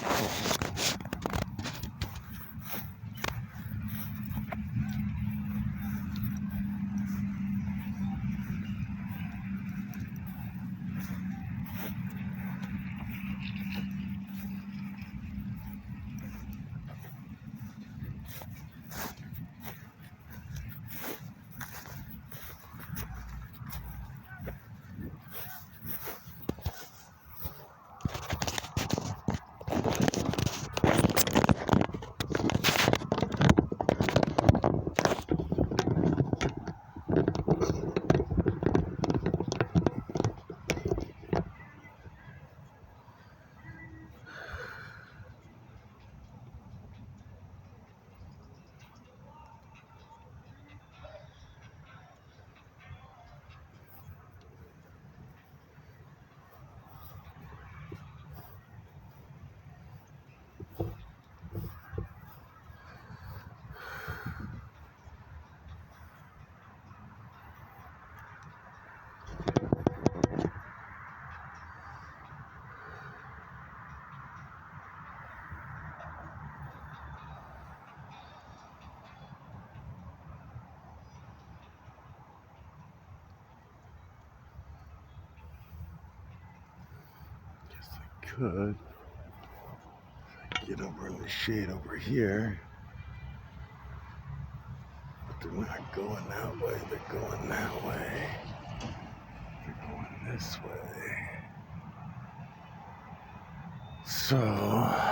Guess I could. Get over in the shade over here. But they're not going that way, they're going that way. They're going this way. So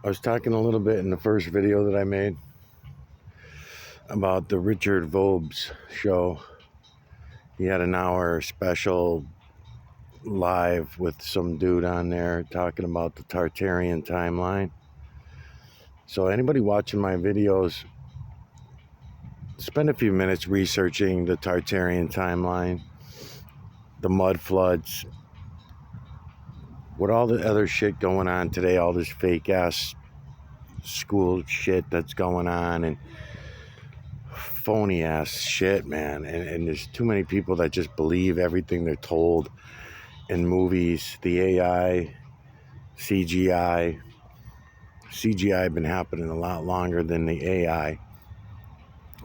I was talking a little bit in the first video that I made about the Richard Vobes show. He had an hour special live with some dude on there talking about the Tartarian timeline. So anybody watching my videos, spend a few minutes researching the Tartarian timeline, the mud floods, with all the other shit going on today, all this fake ass school shit that's going on and phony ass shit, man. And there's too many people that just believe everything they're told in movies. The AI, CGI been happening a lot longer than the AI.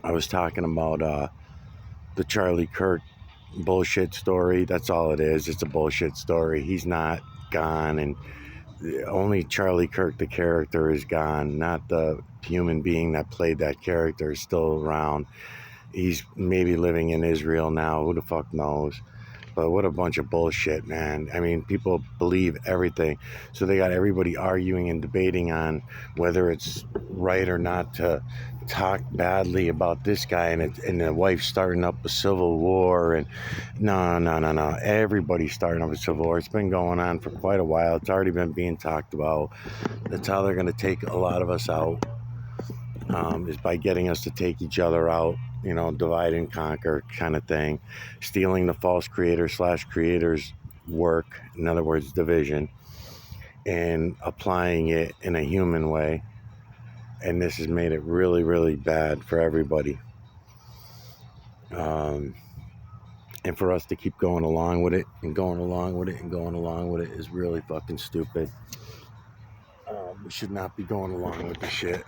I was talking about the Charlie Kirk bullshit story. That's all it is. It's a bullshit story. He's not gone, and only Charlie Kirk, the character, is gone. Not the human being that played that character is still around. He's maybe living in Israel now. Who the fuck knows? But what a bunch of bullshit, man. I mean, people believe everything. So they got everybody arguing and debating on whether it's right or not to talk badly about this guy, and the wife starting up a civil war. And no. Everybody's starting up a civil war. It's been going on for quite a while. It's already been being talked about. That's how they're going to take a lot of us out, is by getting us to take each other out. You know, divide and conquer kind of thing, stealing the false creator/creators' work, in other words, division, and applying it in a human way. And this has made it really, really bad for everybody. And for us to keep going along with it and going along with it and going along with it is really fucking stupid. We should not be going along with the shit.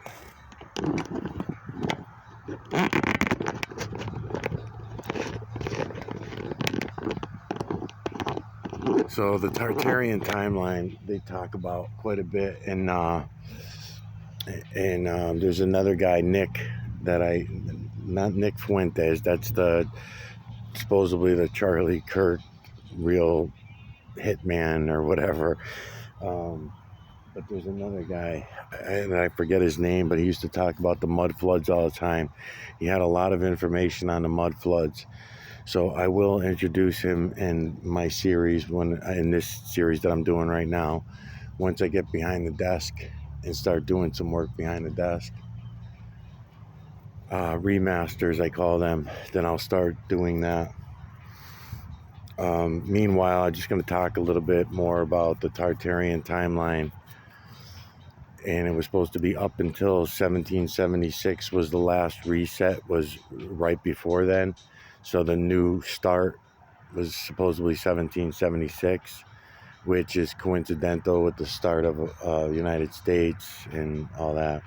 So the Tartarian timeline, they talk about quite a bit, and there's another guy, Nick, not Nick Fuentes. That's supposedly the Charlie Kirk real hitman or whatever. But there's another guy, and I forget his name, but he used to talk about the mud floods all the time. He had a lot of information on the mud floods. So I will introduce him in my series, in this series that I'm doing right now. Once I get behind the desk and start doing some work behind the desk, remasters I call them, then I'll start doing that. Meanwhile, I'm just going to talk a little bit more about the Tartarian timeline. And it was supposed to be up until 1776 was the last reset, was right before then. So the new start was supposedly 1776, which is coincidental with the start of the United States and all that.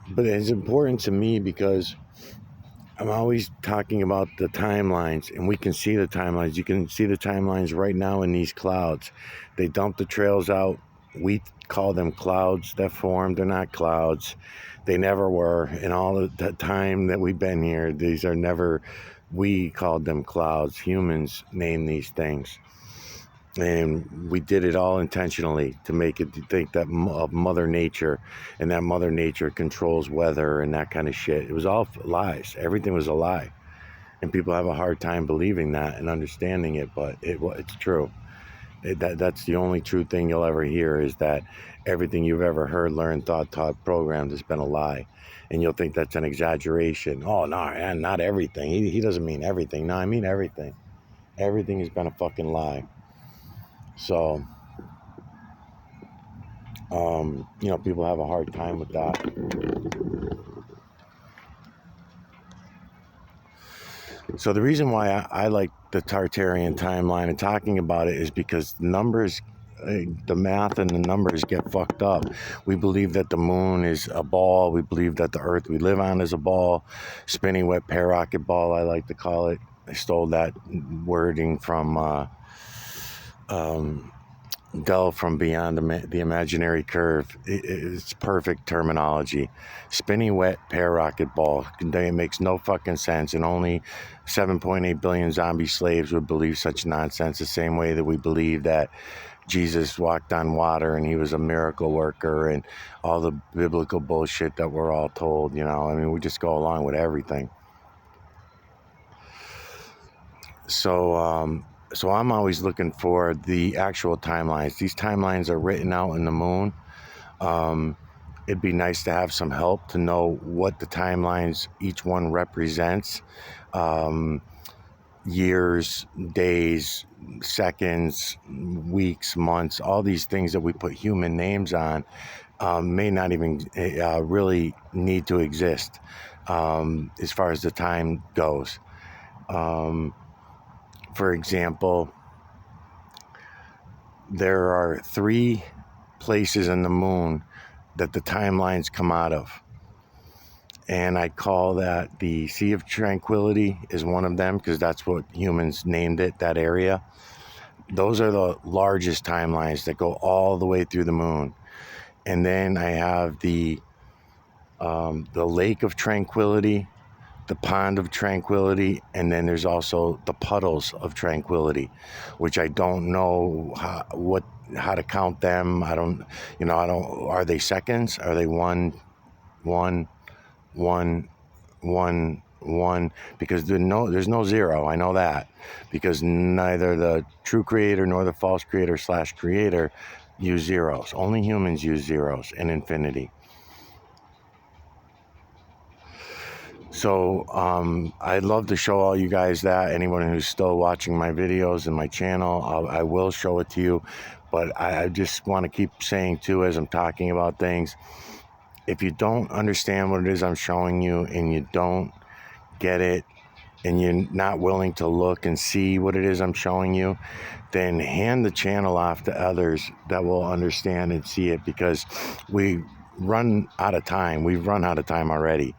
But it's important to me because I'm always talking about the timelines, and we can see the timelines. You can see the timelines right now in these clouds. They dump the trails out. We call them clouds that form. They're not clouds. They never were. In all of the time that we've been here, these are never, we called them clouds. Humans name these things. And we did it all intentionally to make it think that of Mother Nature, and that Mother Nature controls weather and that kind of shit. It was all lies. Everything was a lie. And people have a hard time believing that and understanding it, but it's true. That's the only true thing you'll ever hear, is that everything you've ever heard, learned, thought, taught, programmed has been a lie. And you'll think that's an exaggeration. Oh, no, and not everything. He doesn't mean everything. No, I mean everything. Everything has been a fucking lie. So, people have a hard time with that. So the reason why I like the Tartarian timeline and talking about it is because the math and the numbers get fucked up. We believe that the moon is a ball. We believe that the earth we live on is a ball, spinning wet parocket ball, I like to call it. I stole that wording from delve from beyond the imaginary curve. It's perfect terminology. Spinning wet pear rocket ball. It makes no fucking sense, and only 7.8 billion zombie slaves would believe such nonsense, the same way that we believe that Jesus walked on water and he was a miracle worker and all the biblical bullshit that we're all told, you know. I mean, we just go along with everything. So I'm always looking for the actual timelines. These timelines are written out in the moon. It'd be nice to have some help to know what the timelines each one represents. Years, days, seconds, weeks, months, all these things that we put human names on may not even really need to exist as far as the time goes. For example, there are 3 places in the moon that the timelines come out of. And I call that the Sea of Tranquility is one of them, because that's what humans named it, that area. Those are the largest timelines that go all the way through the moon. And then I have the Lake of Tranquility, the Pond of Tranquility, and then there's also the Puddles of Tranquility, which I don't know how to count them. I don't. Are they seconds? Are they one? Because there's no zero. I know that, because neither the true creator nor the false creator / creator use zeros. Only humans use zeros in infinity. So I'd love to show all you guys that. Anyone who's still watching my videos and my channel, I will show it to you. But I just want to keep saying too, as I'm talking about things, if you don't understand what it is I'm showing you and you don't get it and you're not willing to look and see what it is I'm showing you, then hand the channel off to others that will understand and see it, because we run out of time. We've run out of time already.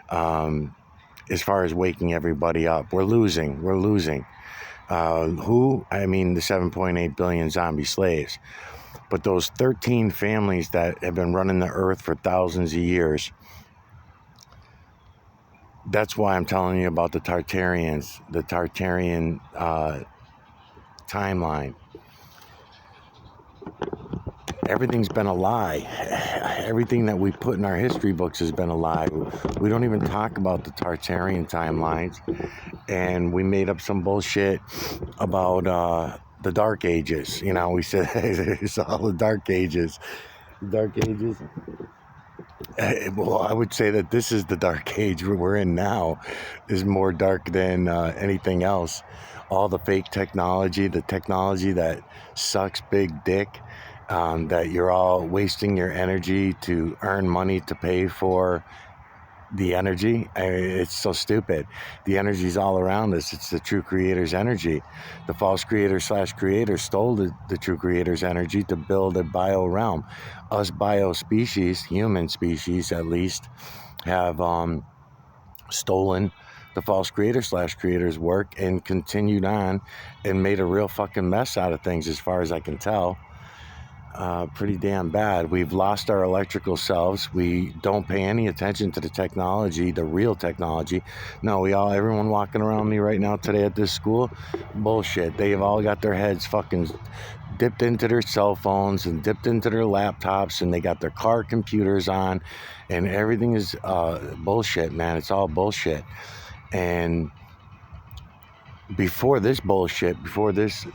As far as waking everybody up, we're losing. Who? I mean, the 7.8 billion zombie slaves. But those 13 families that have been running the earth for thousands of years, that's why I'm telling you about the Tartarians, the Tartarian timeline. Everything's been a lie. Everything that we put in our history books has been a lie. We don't even talk about the Tartarian timelines. And we made up some bullshit about the Dark Ages. You know, we said it's all the Dark Ages. Dark Ages. Well, I would say that this is the Dark Age we're in now is more dark than anything else. All the fake technology, the technology that sucks big dick, that you're all wasting your energy to earn money to pay for the energy. It's so stupid. The energy's all around us. It's the true creator's energy. The false creator / creator stole the true creator's energy to build a bio realm. Us bio species, human species at least, have stolen the false creator / creator's work and continued on and made a real fucking mess out of things, as far as I can tell. Pretty damn bad. We've lost our electrical selves. We don't pay any attention to the technology, the real technology. No, everyone walking around me right now today at this school, bullshit. They have all got their heads fucking dipped into their cell phones and dipped into their laptops, and they got their car computers on, and everything is bullshit, man. It's all bullshit. And before this bullshit, before this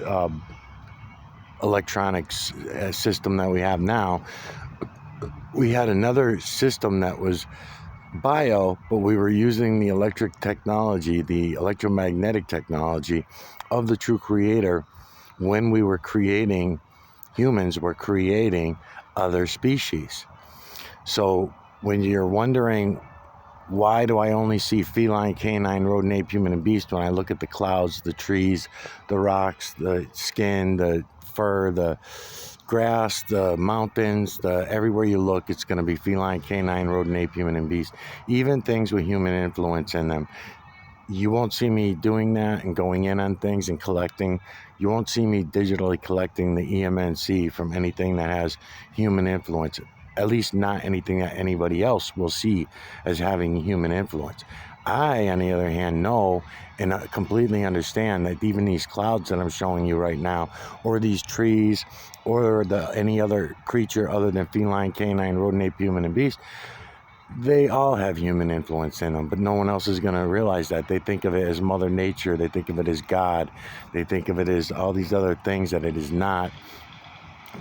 electronics system that we have now, we had another system that was bio, but we were using the electric technology, the electromagnetic technology of the true creator. When we were creating, humans were creating other species. So when you're wondering, why do I only see feline, canine, rodent, ape, human, and beast when I look at the clouds, the trees, the rocks, the skin, the fur, the grass, the mountains, everywhere you look, it's going to be feline, canine, rodent, ape, human, and beast. Even things with human influence in them. You won't see me doing that and going in on things and collecting. You won't see me digitally collecting the EMNC from anything that has human influence, at least not anything that anybody else will see as having human influence. I, on the other hand, know and completely understand that even these clouds that I'm showing you right now, or these trees, or any other creature other than feline, canine, rodent, ape, human, and beast, they all have human influence in them, but no one else is going to realize that. They think of it as Mother Nature. They think of it as God. They think of it as all these other things that it is not,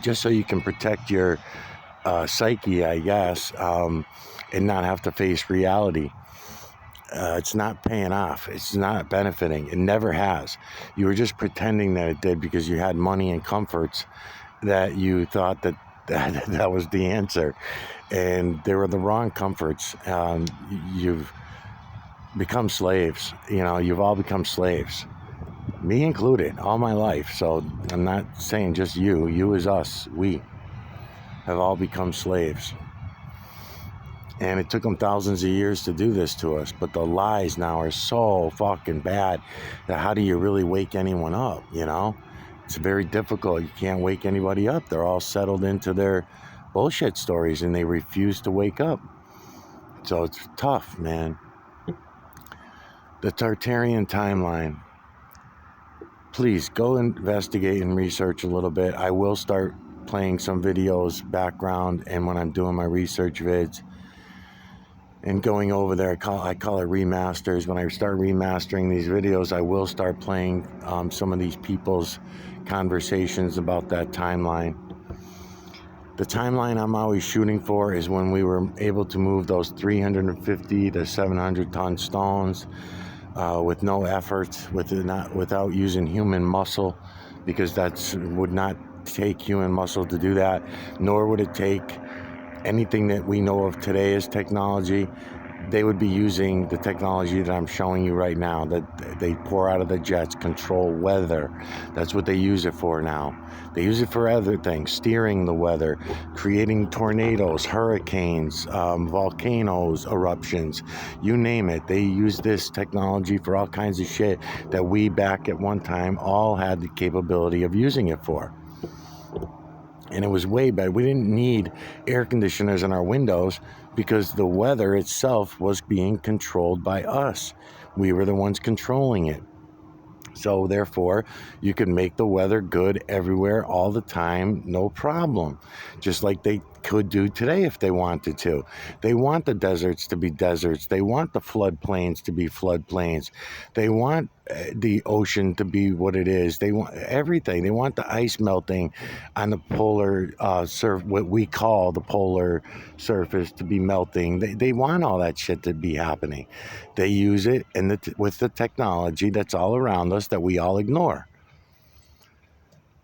just so you can protect your psyche, I guess, and not have to face reality. It's not paying off. It's not benefiting. It never has. You were just pretending that it did because you had money and comforts that you thought that was the answer. And they were the wrong comforts. You've become slaves. You've all become slaves. Me included, all my life. So I'm not saying just you. You is us. We have all become slaves. And it took them thousands of years to do this to us. But the lies now are so fucking bad that how do you really wake anyone up, It's very difficult. You can't wake anybody up. They're all settled into their bullshit stories and they refuse to wake up. So it's tough, man. The Tartarian timeline. Please go investigate and research a little bit. I will start playing some videos background and when I'm doing my research vids and going over there, I call it remasters. When I start remastering these videos, I will start playing some of these people's conversations about that timeline. The timeline I'm always shooting for is when we were able to move those 350 to 700 ton stones with no effort, without using human muscle, because that would not take human muscle to do that, nor would it take anything that we know of today as technology. They would be using the technology that I'm showing you right now, that they pour out of the jets, control weather. That's what they use it for now. They use it for other things, steering the weather, creating tornadoes, hurricanes, volcanoes, eruptions, you name it. They use this technology for all kinds of shit that we back at one time all had the capability of using it for. And it was way better. We didn't need air conditioners in our windows because the weather itself was being controlled by us. We were the ones controlling it. So therefore, you could make the weather good everywhere all the time, no problem. Just like they could do today if they wanted to. They want the deserts to be deserts. They want the floodplains to be floodplains. They want the ocean to be what it is. They want everything. They want the ice melting on the polar what we call the polar surface to be melting. They want all that shit to be happening. They use it with the technology that's all around us that we all ignore.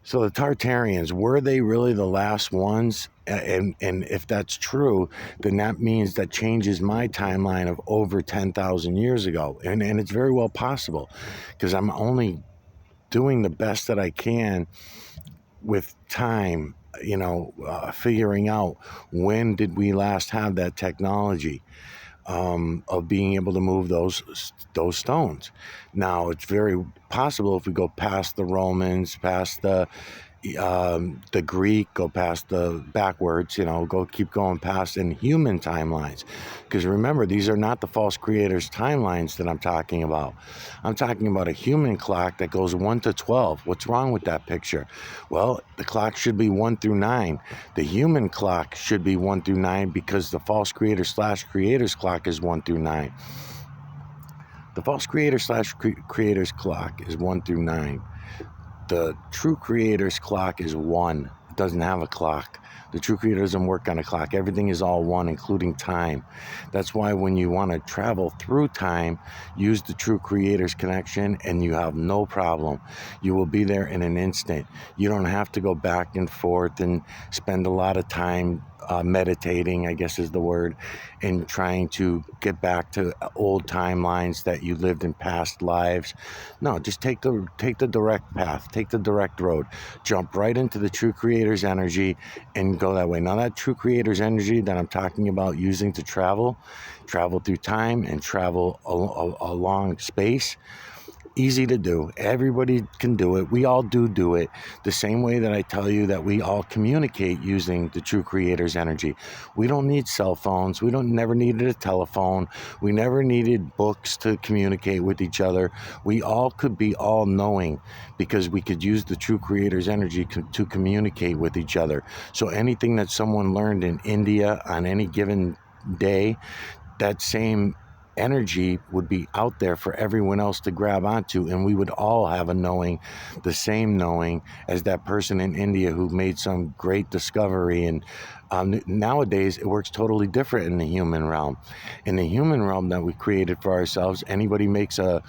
So the Tartarians, were they really the last ones? And if that's true, then that means that changes my timeline of over 10,000 years ago. And it's very well possible because I'm only doing the best that I can with time, figuring out when did we last have that technology of being able to move those stones. Now, it's very possible if we go past the Romans, past the Greek, go past the backwards, keep going past in human timelines. Because remember, these are not the false creators' timelines that I'm talking about. I'm talking about a human clock that goes 1 to 12. What's wrong with that picture? Well, the clock should be 1 through 9. The human clock should be 1 through 9 because the false creator/creators clock is 1 through 9. The false creator/creators clock is 1 through 9. The true creator's clock is 1. It doesn't have a clock. The true creator doesn't work on a clock. Everything is all 1, including time. That's why when you want to travel through time, use the true creator's connection and you have no problem. You will be there in an instant. You don't have to go back and forth and spend a lot of time meditating, I guess is the word, and trying to get back to old timelines that you lived in past lives. No, just take the direct path, take the direct road, jump right into the true creator's energy and go that way. Now that true creator's energy that I'm talking about using to travel through time and travel along space, easy to do. Everybody can do it. We all do it. The same way that I tell you that we all communicate using the true creator's energy. We don't need cell phones. We never needed a telephone. We never needed books to communicate with each other. We all could be all knowing because we could use the true creator's energy to communicate with each other. So anything that someone learned in India on any given day, that same energy would be out there for everyone else to grab onto, and we would all have a knowing, the same knowing as that person in India who made some great discovery. And nowadays it works totally different in the human realm. In the human realm that we created for ourselves, anybody makes a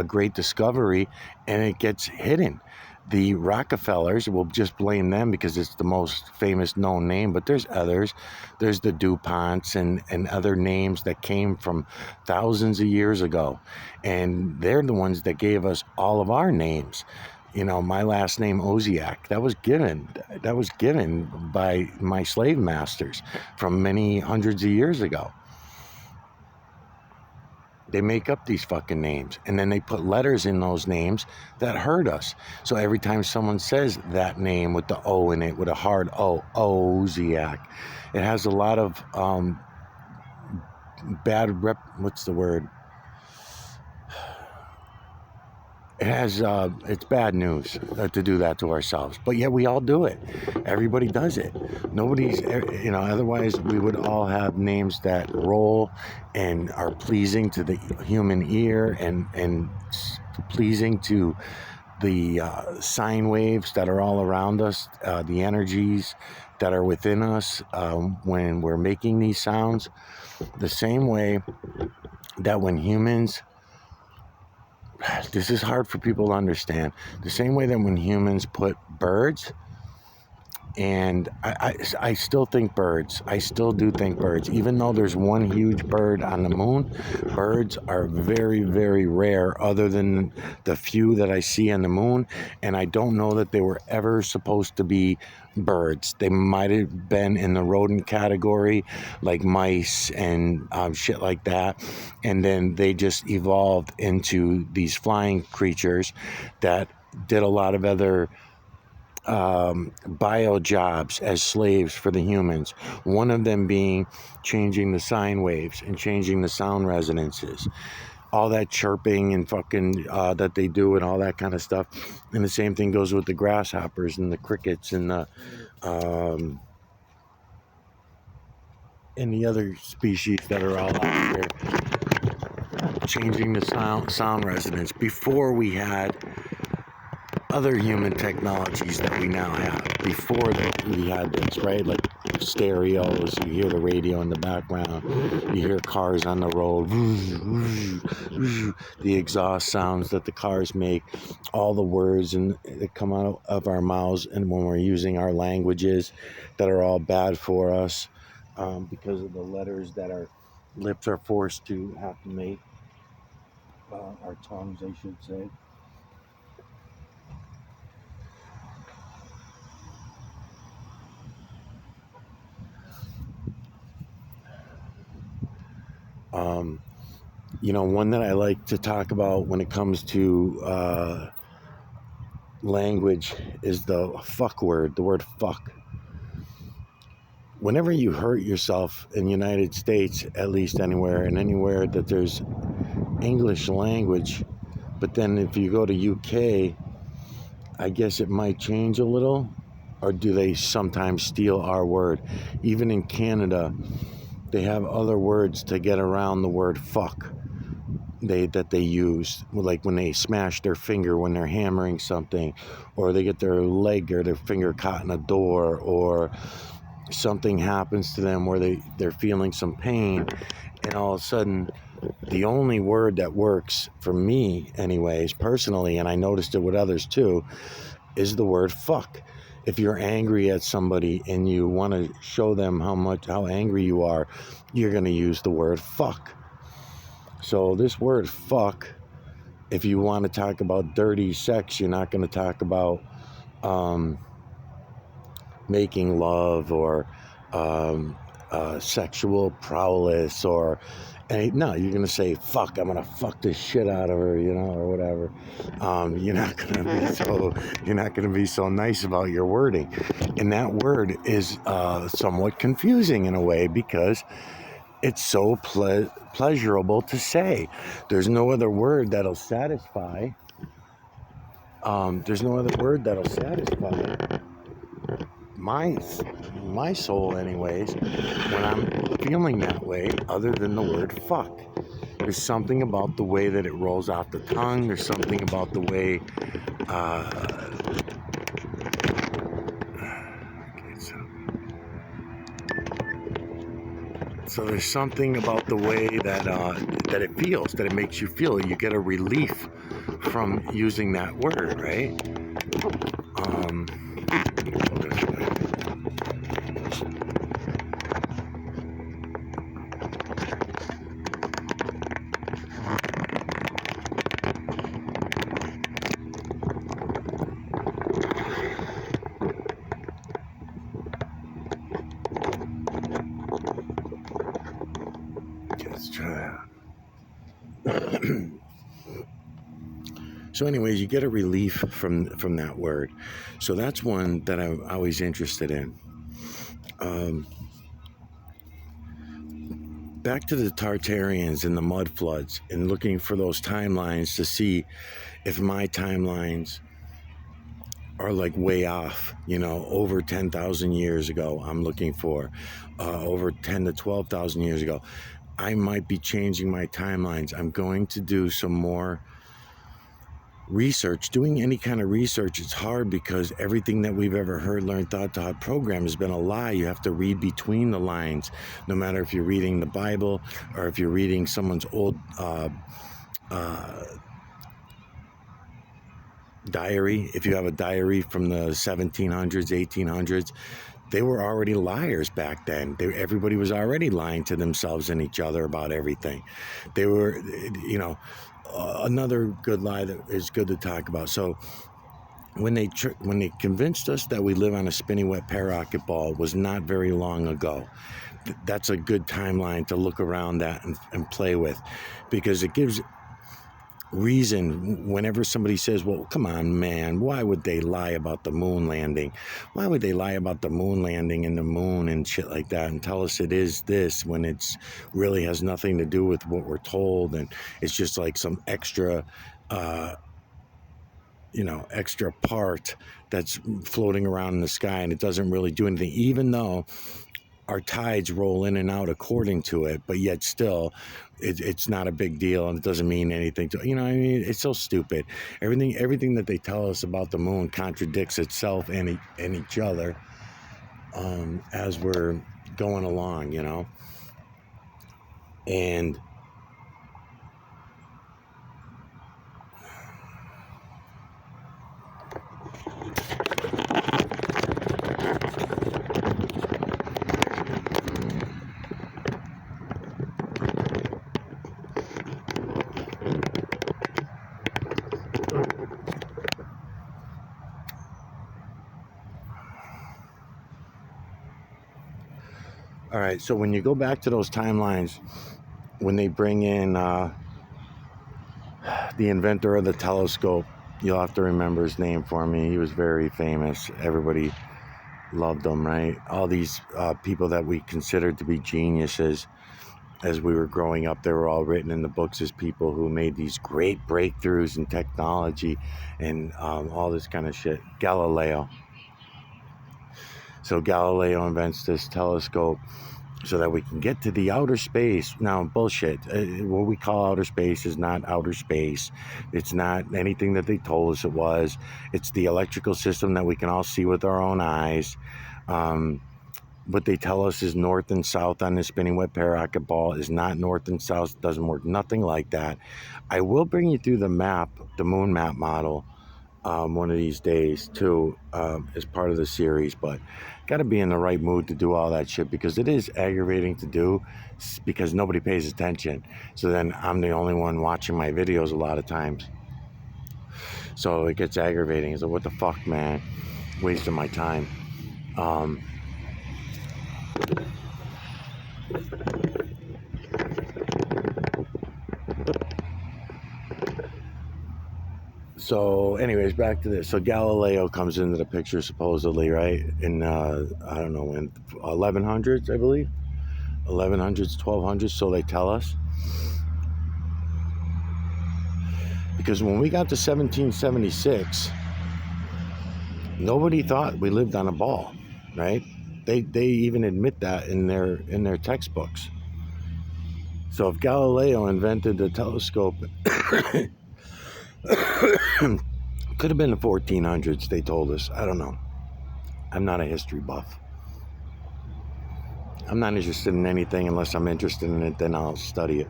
great discovery and it gets hidden. The Rockefellers, we'll just blame them because it's the most famous known name, but there's others. There's the DuPonts and other names that came from thousands of years ago. And they're the ones that gave us all of our names. You know, my last name, Oziak, that was given by my slave masters from many hundreds of years ago. They make up these fucking names, and then they put letters in those names that hurt us. So every time someone says that name with the O in it, with a hard O, Oziak, it has a lot of what's the word? It has, it's bad news to do that to ourselves. But yet we all do it. Everybody does it. Nobody's, otherwise we would all have names that roll and are pleasing to the human ear and pleasing to the sine waves that are all around us, the energies that are within us when we're making these sounds. The same way that when humans... This is hard for people to understand. The same way that when humans put birds, and I still think birds. I still do think birds. Even though there's one huge bird on the moon, birds are very, very rare other than the few that I see on the moon. And I don't know that they were ever supposed to be birds. They might have been in the rodent category, like mice and shit like that. And then they just evolved into these flying creatures that did a lot of other bio jobs as slaves for the humans. One of them being changing the sine waves and changing the sound resonances. All that chirping and fucking that they do and all that kind of stuff. And the same thing goes with the grasshoppers and the crickets and the other species that are all out there changing the sound resonance. Before we had other human technologies that we now have. Before that, we had this, right? Like stereos, you hear the radio in the background, you hear cars on the road, the exhaust sounds that the cars make, all the words that come out of our mouths, and when we're using our languages that are all bad for us because of the letters that our lips are forced to have to make, our tongues, I should say. One that I like to talk about when it comes to language is the fuck word, the word fuck. Whenever you hurt yourself in the United States, at least anywhere that there's English language, but then if you go to UK, I guess it might change a little, or do they sometimes steal our word? Even in Canada, they have other words to get around the word fuck that they use, like when they smash their finger when they're hammering something, or they get their leg or their finger caught in a door, or something happens to them where they're feeling some pain, and all of a sudden the only word that works for me anyways personally, and I noticed it with others too, is the word fuck. If you're angry at somebody and you want to show them how angry you are, you're going to use the word fuck. So this word fuck, if you want to talk about dirty sex, you're not going to talk about making love or sexual prowess or no, you're gonna say fuck. I'm gonna fuck the shit out of her, or whatever. You're not gonna be so nice about your wording, and that word is somewhat confusing in a way because it's so pleasurable to say. There's no other word that'll satisfy. There's no other word that'll satisfy my soul, anyways, when I'm feeling that way, other than the word fuck. There's something about the way that it rolls off the tongue. There's something about the way. So there's something about the way that it feels, that it makes you feel. You get a relief from using that word, right? Let's try that. So anyways, you get a relief from that word. So that's one that I'm always interested in. Back to the Tartarians and the mud floods and looking for those timelines to see if my timelines are like way off, over 10,000 years ago. I'm looking for over 10 to 12,000 years ago. I might be changing my timelines. I'm going to do some more research. Doing any kind of research, it's hard because everything that we've ever heard, learned, thought, taught, program has been a lie. You have to read between the lines, no matter if you're reading the Bible or if you're reading someone's old diary. If you have a diary from the 1700s, 1800s, they were already liars back then. Everybody was already lying to themselves and each other about everything. They were, another good lie that is good to talk about. So when they convinced us that we live on a spinning wet pararocket ball was not very long ago. That's a good timeline to look around that and play with, because it gives reason whenever somebody says, well, come on, man, why would they lie about the moon landing? Why would they lie about the moon landing and the moon and shit like that and tell us it is this when it's really has nothing to do with what we're told, and it's just like some extra extra part that's floating around in the sky, and it doesn't really do anything, even though our tides roll in and out according to it, but yet still it's not a big deal and it doesn't mean anything to it's so stupid. Everything that they tell us about the moon contradicts itself and each other as we're going along, and all right, so when you go back to those timelines, when they bring in the inventor of the telescope, you'll have to remember his name for me. He was very famous. Everybody loved him, right? All these people that we considered to be geniuses as we were growing up, they were all written in the books as people who made these great breakthroughs in technology and all this kind of shit. Galileo. So Galileo invents this telescope so that we can get to the outer space. Now, bullshit. What we call outer space is not outer space. It's not anything that they told us it was. It's the electrical system that we can all see with our own eyes. What they tell us is north and south on the spinning wet pararocket ball is not north and south. It doesn't work. Nothing like that. I will bring you through the map, the moon map model, one of these days too, as part of the series, but got to be in the right mood to do all that shit, because it is aggravating to do because nobody pays attention. So then I'm the only one watching my videos a lot of times. So it gets aggravating. So what the fuck, man? Wasting my time. Um, so anyways, back to this. So Galileo comes into the picture supposedly, right? In, I don't know, in 1100s, I believe. 1100s, 1200s, so they tell us. Because when we got to 1776, nobody thought we lived on a ball, right? They even admit that in their textbooks. So if Galileo invented the telescope, could have been the 1400s, they told us. I don't know. I'm not a history buff. I'm not interested in anything unless I'm interested in it, then I'll study it.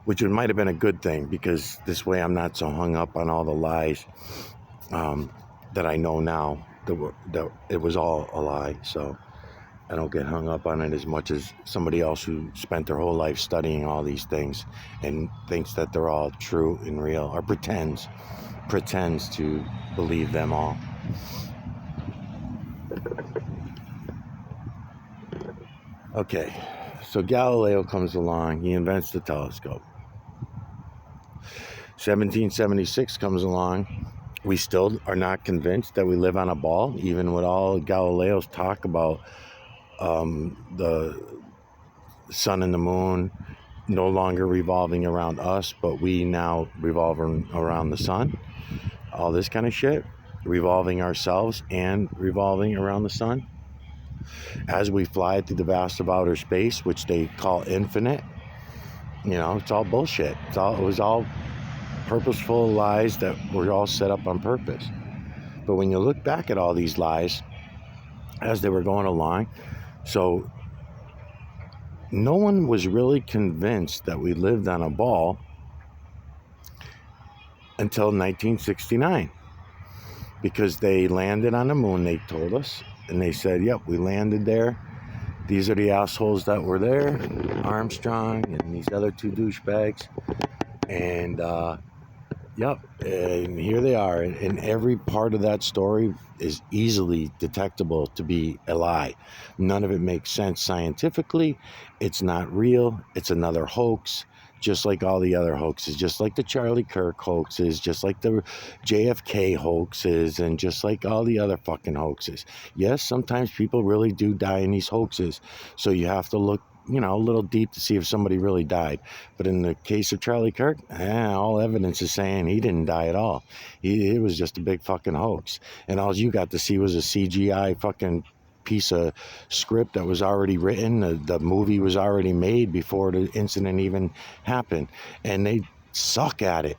Which might have been a good thing, because this way I'm not so hung up on all the lies that I know now that it was all a lie. So I don't get hung up on it as much as somebody else who spent their whole life studying all these things and thinks that they're all true and real, or pretends to believe them all. Okay, so Galileo comes along, he invents the telescope. 1776 comes along, we still are not convinced that we live on a ball, even with all Galileo's talk about the sun and the moon no longer revolving around us, but we now revolving around the sun. All this kind of shit, revolving ourselves and revolving around the sun. As we fly through the vast of outer space, which they call infinite, it's all bullshit. It was all purposeful lies that were all set up on purpose. But when you look back at all these lies as they were going along, so no one was really convinced that we lived on a ball until 1969, because they landed on the moon, they told us, and they said, yep, we landed there. These are the assholes that were there, Armstrong and these other two douchebags. And yep, and here they are. And every part of that story is easily detectable to be a lie. None of it makes sense scientifically. It's not real. It's another hoax, just like all the other hoaxes, just like the Charlie Kirk hoaxes, just like the JFK hoaxes, and just like all the other fucking hoaxes. Yes, sometimes people really do die in these hoaxes, so you have to look a little deep to see if somebody really died. But in the case of Charlie Kirk, all evidence is saying he didn't die at all. It was just a big fucking hoax. And all you got to see was a CGI fucking piece of script that was already written. The movie was already made before the incident even happened. And they suck at it.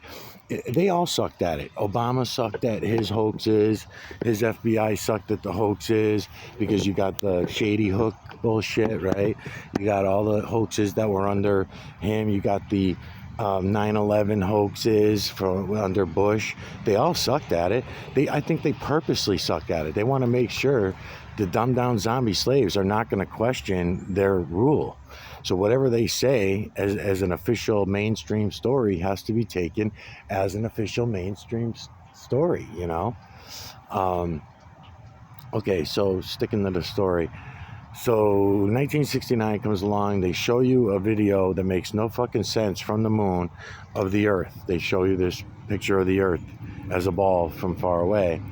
They all sucked at it. Obama sucked at his hoaxes. His FBI sucked at the hoaxes, because you got the Shady Hook bullshit, right? You got all the hoaxes that were under him. You got the 9/11 hoaxes from under Bush. They all sucked at it. I think they purposely suck at it. They want to make sure the dumbed down zombie slaves are not going to question their rule. So whatever they say as an official mainstream story has to be taken as an official mainstream story, Okay, so sticking to the story. So 1969 comes along, they show you a video that makes no fucking sense from the moon of the Earth. They show you this picture of the Earth as a ball from far away.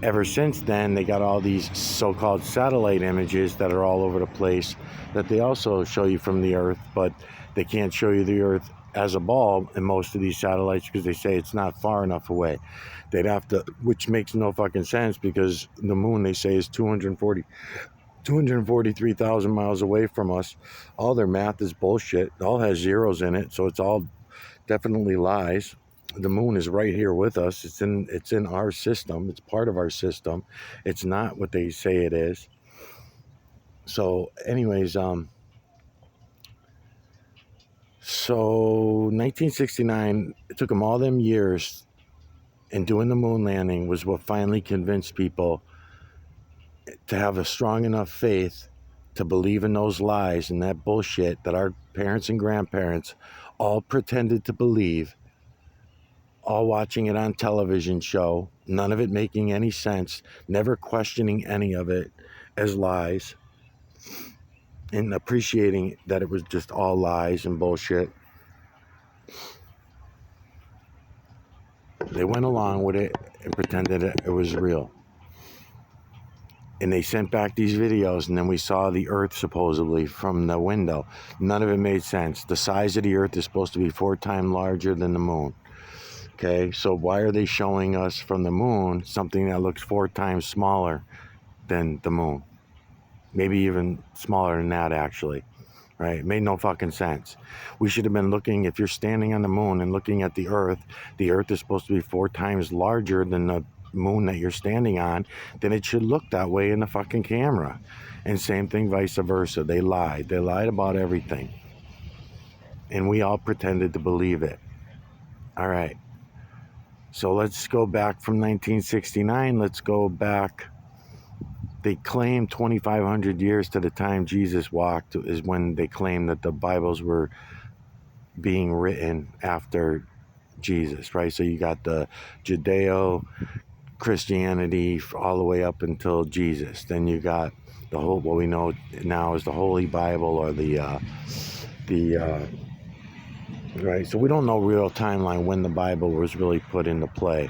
Ever since then, they got all these so-called satellite images that are all over the place that they also show you from the Earth, but they can't show you the Earth as a ball in most of these satellites because they say it's not far enough away. They'd have to, which makes no fucking sense, because the moon, they say, is 243,000 miles away from us. All their math is bullshit. It all has zeros in it, so it's all definitely lies. The moon is right here with us. It's in our system. It's part of our system. It's not what they say it is. So anyways, so 1969, it took them all them years, and doing the moon landing was what finally convinced people to have a strong enough faith to believe in those lies and that bullshit that our parents and grandparents all pretended to believe, all watching it on television show, none of it making any sense, never questioning any of it as lies, and appreciating that it was just all lies and bullshit. They went along with it and pretended it was real. And they sent back these videos, and then we saw the Earth supposedly from the window. None of it made sense. The size of the Earth is supposed to be 4 times larger than the moon. Okay, so why are they showing us from the moon something that looks 4 times smaller than the moon? Maybe even smaller than that, actually. Right? It made no fucking sense. We should have been looking, if you're standing on the moon and looking at the Earth is supposed to be 4 times larger than the moon that you're standing on, then it should look that way in the fucking camera. And same thing vice versa. They lied. They lied about everything. And we all pretended to believe it. All right. So let's go back from 1969. Let's go back. They claim 2,500 years to the time Jesus walked is when they claim that the Bibles were being written after Jesus, right? So you got the Judeo-Christianity all the way up until Jesus. Then you got the whole, what we know now is the Holy Bible, or right? So we don't know real timeline when the Bible was really put into play.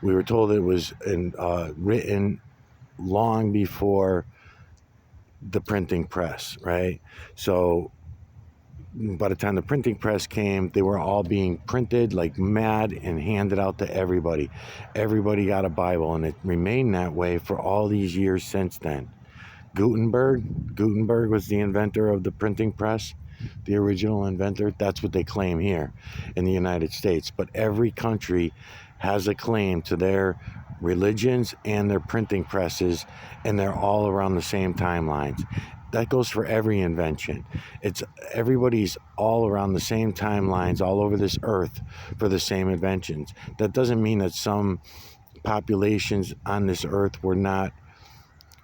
We were told it was written long before the printing press, right? So by the time the printing press came, they were all being printed like mad and handed out to everybody. Everybody got a Bible, and it remained that way for all these years since then. Gutenberg was the inventor of the printing press, the original inventor. That's what they claim here in the United States. But every country has a claim to their religions and their printing presses, and they're all around the same timelines. That goes for every invention. Everybody's all around the same timelines all over this earth for the same inventions. That doesn't mean that some populations on this earth were not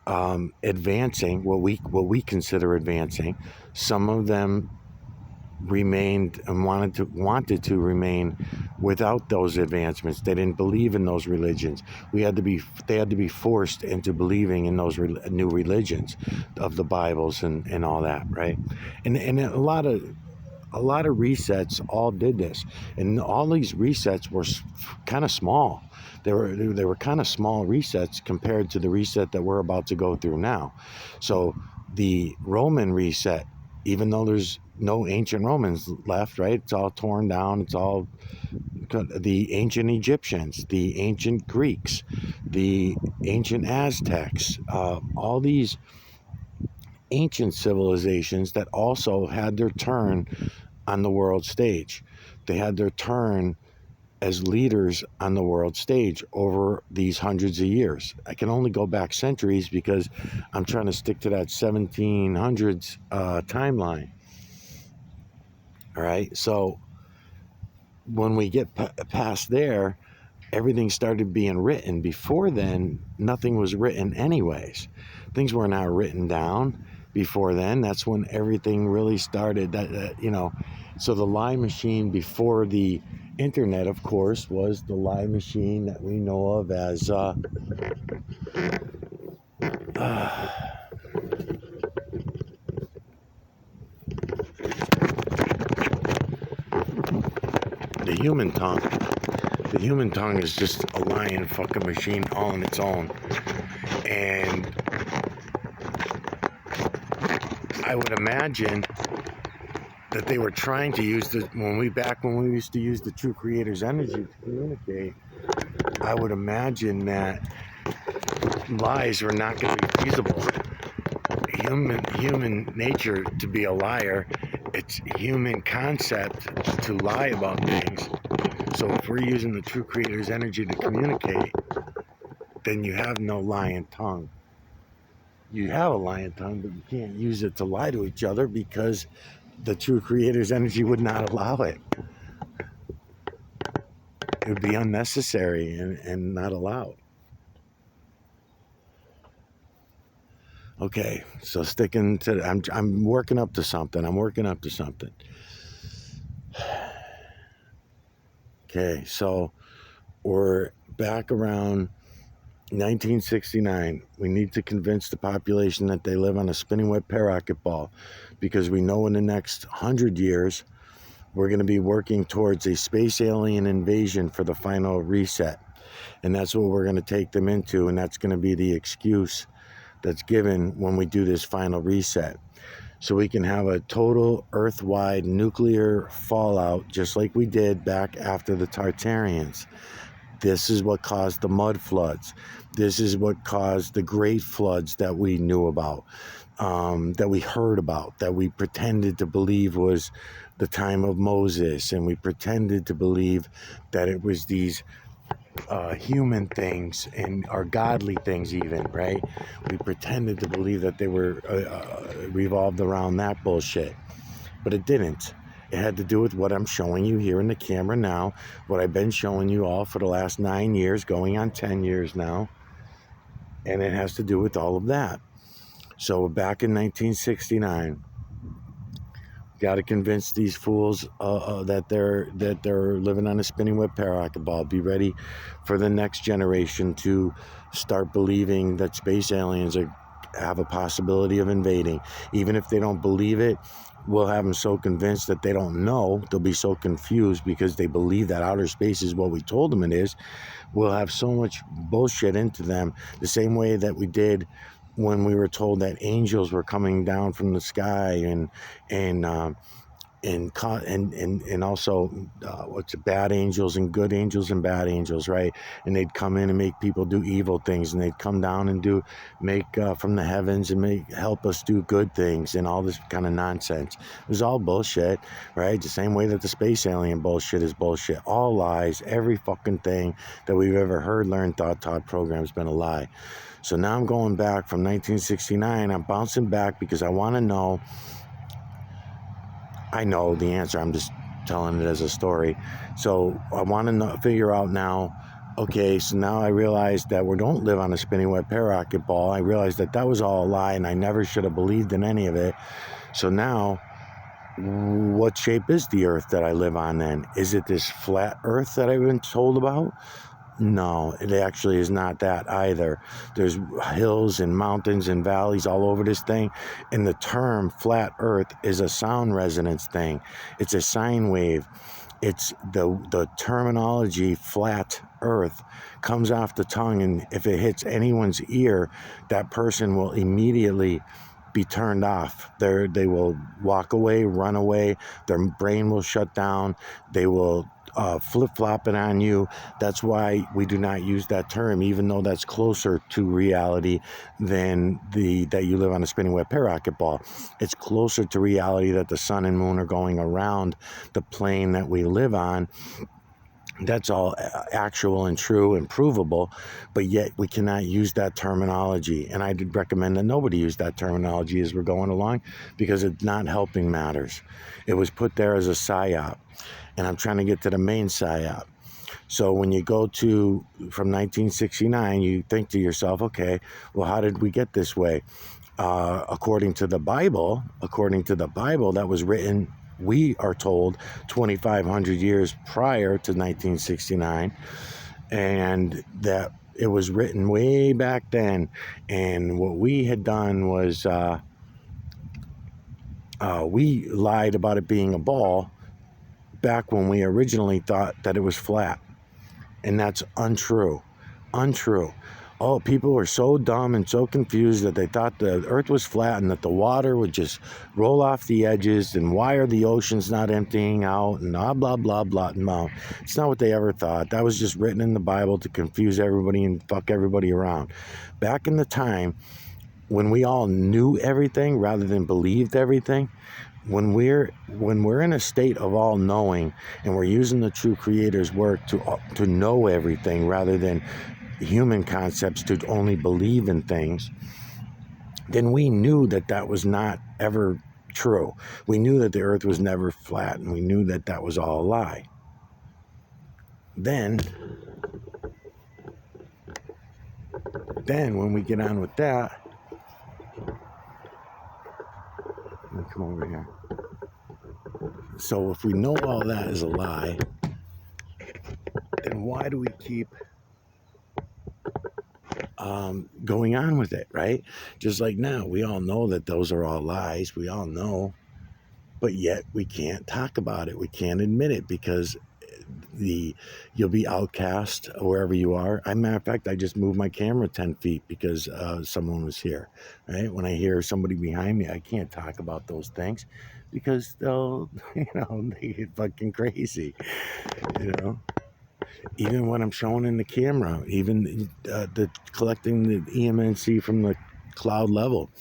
advancing, what we consider advancing. Some of them remained and wanted to remain without those advancements. They didn't believe in those religions. They had to be forced into believing in those new religions of the Bibles and all that, right? And a lot of resets all did this, and all these resets were kind of small. They were kind of small resets compared to the reset that we're about to go through now. So the Roman reset, even though there's no ancient Romans left, right? It's all torn down. It's all the ancient Egyptians, the ancient Greeks, the ancient Aztecs, all these ancient civilizations that also had their turn on the world stage. They had their turn as leaders on the world stage over these hundreds of years. I can only go back centuries because I'm trying to stick to that 1700s timeline. All right, so when we get past there, everything started being written. Before then, nothing was written anyways. Things were not written down before then. That's when everything really started. So the lie machine before the internet, of course, was the lie machine that we know of as the human tongue. The human tongue is just a lying fucking machine all on its own. And I would imagine that they were trying to use when we used to use the True Creator's energy to communicate. I would imagine that lies were not going to be feasible. Human nature to be a liar. It's human concept to lie about things. So if we're using the True Creator's energy to communicate, then you have no lying tongue. You have a lying tongue, but you can't use it to lie to each other because the True Creator's energy would not allow it. It would be unnecessary and not allowed. Okay, so sticking to, I'm working up to something. Okay, so or back around 1969, we need to convince the population that they live on a spinning wet parakeet ball, because we know in the next 100 years we're going to be working towards a space alien invasion for the final reset. And that's what we're going to take them into, and that's going to be the excuse that's given when we do this final reset. So we can have a total Earth-wide nuclear fallout, just like we did back after the Tartarians. This is what caused the mud floods. This is what caused the great floods that we knew about, that we heard about, that we pretended to believe was the time of Moses, and we pretended to believe that it was these human things and our godly things even, right? We pretended to believe that they were revolved around that bullshit, but it didn't. It had to do with what I'm showing you here in the camera now, what I've been showing you all for the last 9 years, going on 10 years now, and it has to do with all of that. So back in 1969, got to convince these fools that they're living on a spinning wet parakeet ball. Be ready for the next generation to start believing that space aliens have a possibility of invading. Even if they don't believe it, we'll have them so convinced that they don't know. They'll be so confused because they believe that outer space is what we told them it is. We'll have so much bullshit into them, the same way that we did when we were told that angels were coming down from the sky, and also what's it, bad angels and good angels and bad angels, right? And they'd come in and make people do evil things, and they'd come down and make from the heavens and help us do good things, and all this kind of nonsense. It was all bullshit, right? The same way that the space alien bullshit is bullshit. All lies. Every fucking thing that we've ever heard, learned, thought, taught program's been a lie. So now I'm going back from 1969. I'm bouncing back because I want to know. I know the answer. I'm just telling it as a story. So I want to figure out now, okay, so now I realize that we don't live on a spinning wet parakeet ball. I realized that that was all a lie, and I never should have believed in any of it. So now, what shape is the Earth that I live on then? Is it this flat Earth that I've been told about? No, it actually is not that either. There's hills and mountains and valleys all over this thing. And the term flat earth is a sound resonance thing. It's a sine wave. It's the terminology flat earth comes off the tongue, and if it hits anyone's ear, that person will immediately be turned off. They will walk away, run away. Their brain will shut down. They will flip-flop it on you. That's why we do not use that term, even though that's closer to reality than that you live on a spinning wet parakeet ball. It's closer to reality that the sun and moon are going around the plane that we live on. That's all actual and true and provable, but yet we cannot use that terminology. And I did recommend that nobody use that terminology as we're going along, because it's not helping matters. It was put there as a psyop, and I'm trying to get to the main psyop. So when you go from 1969, you think to yourself, okay, well, how did we get this way? According to the Bible, that was written, we are told, 2,500 years prior to 1969, and that it was written way back then. And what we had done was we lied about it being a ball back when we originally thought that it was flat, and that's untrue. Oh, people were so dumb and so confused that they thought the earth was flat and that the water would just roll off the edges, and why are the oceans not emptying out, and blah, blah, blah, blah. No, it's not what they ever thought. That was just written in the Bible to confuse everybody and fuck everybody around. Back in the time when we all knew everything rather than believed everything, when we're in a state of all knowing, and we're using the true Creator's work to know everything rather than human concepts to only believe in things, then we knew that that was not ever true. We knew that the earth was never flat, and we knew that that was all a lie. Then when we get on with that, let me come over here. So if we know all that is a lie, then And why do we keep going on with it, right? Just like now, we all know that those are all lies. We all know, but yet we can't talk about it. We can't admit it because you'll be outcast wherever you are. Matter of fact, I just moved my camera 10 feet because someone was here, right? When I hear somebody behind me, I can't talk about those things because they'll, they get fucking crazy, you know? Even when I'm showing in the camera, even the collecting the EMNC from the cloud level.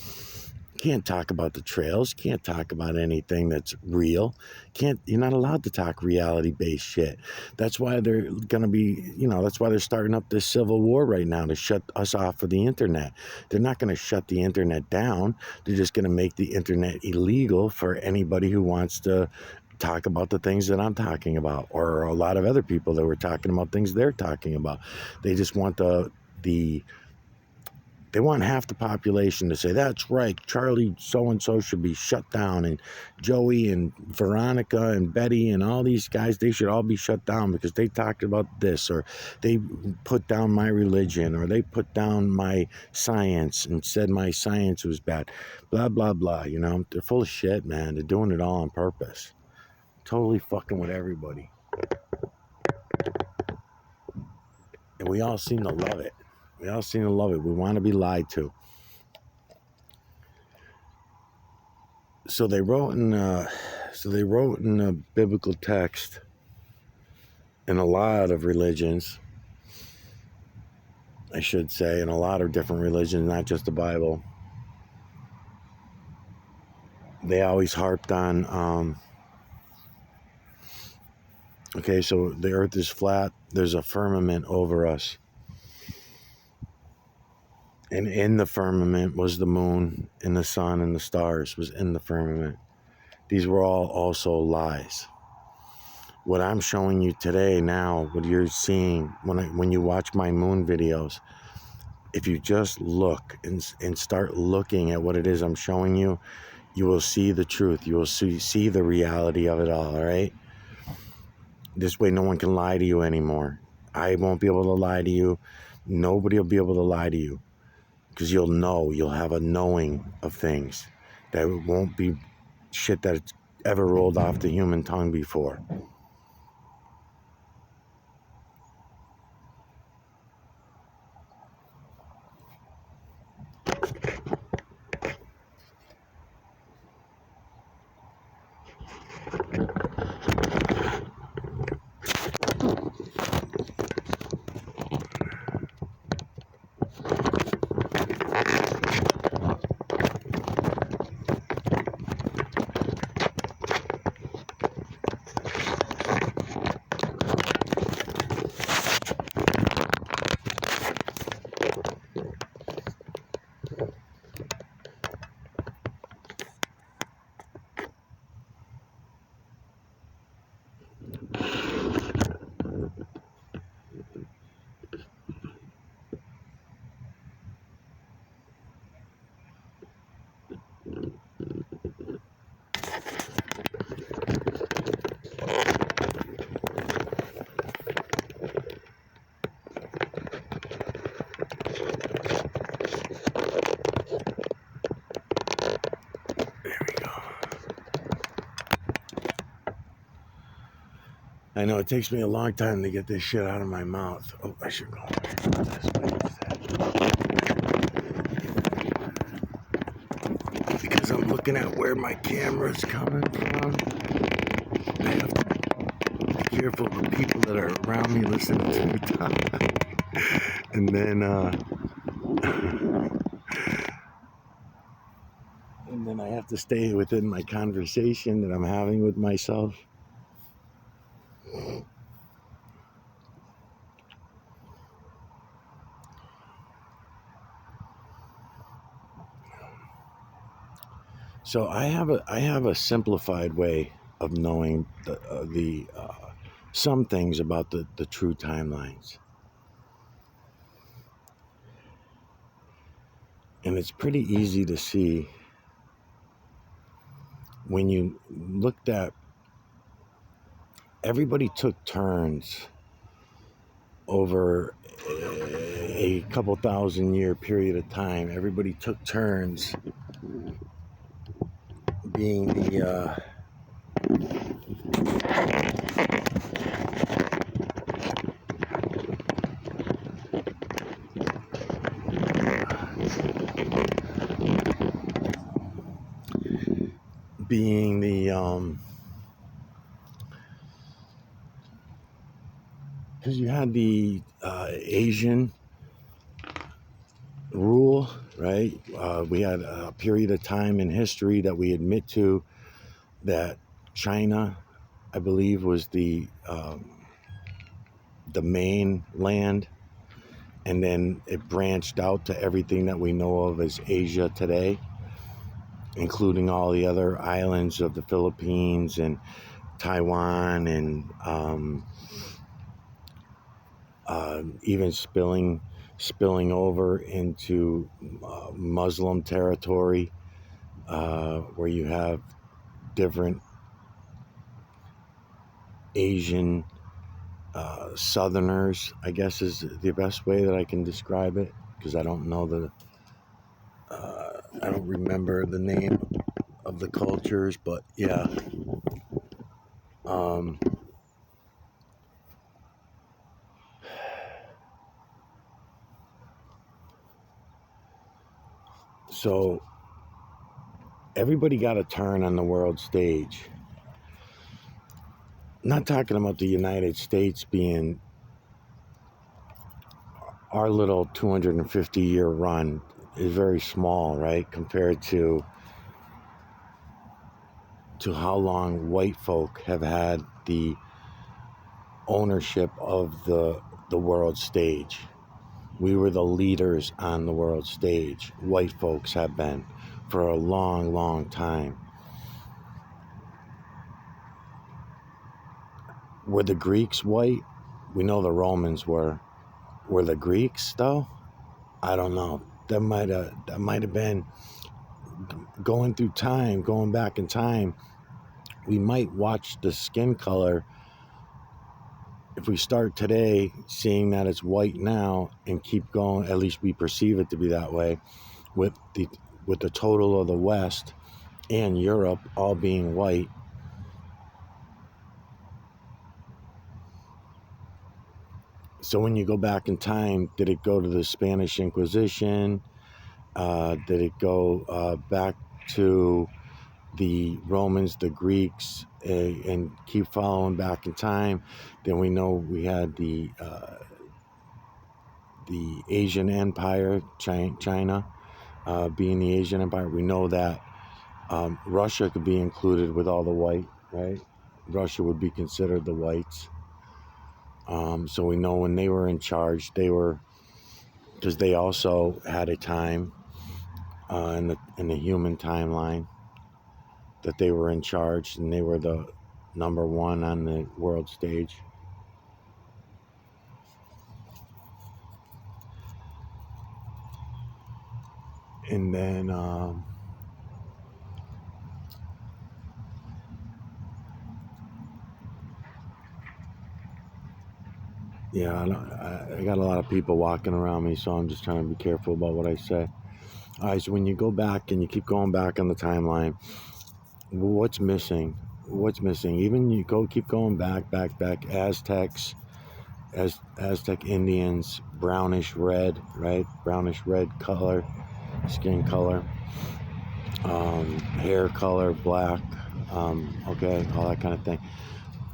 Can't talk about the trails, can't talk about anything that's real. You're not allowed to talk reality based shit. That's why they're gonna be, that's why they're starting up this civil war right now to shut us off of the internet. They're not gonna shut the internet down. They're just gonna make the internet illegal for anybody who wants to talk about the things that I'm talking about, or a lot of other people that were talking about things they're talking about. They just want they want half the population to say, that's right, Charlie so-and-so should be shut down, and Joey and Veronica and Betty and all these guys, they should all be shut down because they talked about this, or they put down my religion, or they put down my science and said my science was bad, blah, blah, blah. They're full of shit, man. They're doing it all on purpose. Totally fucking with everybody. And we all seem to love it. We want to be lied to. So they wrote in a biblical text in a lot of religions, I should say, in a lot of different religions, not just the Bible. They always harped on, okay, so the earth is flat, there's a firmament over us. And in the firmament was the moon and the sun and the stars was in the firmament. These were all also lies. What I'm showing you today now, what you're seeing when you watch my moon videos, if you just look and start looking at what it is I'm showing you, you will see the truth. You will see the reality of it all right? This way no one can lie to you anymore. I won't be able to lie to you. Nobody will be able to lie to you. Because you'll have a knowing of things that won't be shit that's ever rolled off the human tongue before. I know it takes me a long time to get this shit out of my mouth. Oh, I should go this way instead. Because I'm looking at where my camera's coming from. I have to be careful of the people that are around me listening to me talk. And then, I have to stay within my conversation that I'm having with myself. So I have a simplified way of knowing the some things about the true timelines, and it's pretty easy to see when you looked at. Everybody took turns over a couple thousand year period of time, everybody took turns being because you had the Asian rule, right? We had a period of time in history that we admit to that China, I believe, was the main land, and then it branched out to everything that we know of as Asia today, including all the other islands of the Philippines and Taiwan, and even spilling over into Muslim territory, where you have different Asian Southerners, I guess is the best way that I can describe it, because I don't know I don't remember the name of the cultures, but yeah. So everybody got a turn on the world stage. Not talking about the United States being our little 250-year run is very small, right, compared to how long white folk have had the ownership of the world stage. We were the leaders on the world stage. White folks have been for a long, long time. Were the Greeks white? We know the Romans were. Were the Greeks though? I don't know. That might have been going through time, going back in time. We might watch the skin color. If we start today seeing that it's white now and keep going, at least we perceive it to be that way, with the total of the West and Europe all being white. So when you go back in time, did it go to the Spanish Inquisition? Did it go back to the Romans, the Greeks, and keep following back in time? Then we know we had the Asian Empire, China being the Asian Empire. We know that Russia could be included with all the white, right? Russia would be considered the whites. So we know when they were in charge, they were, because they also had a time in the human timeline that they were in charge, and they were the number one on the world stage. And then yeah, I got a lot of people walking around me, so I'm just trying to be careful about what I say. All right, so when you go back and you keep going back on the timeline, what's missing? What's missing? Even you keep going back, Aztecs, Aztec Indians, brownish red, right? Brownish red color, skin color, hair color, black, okay, all that kind of thing.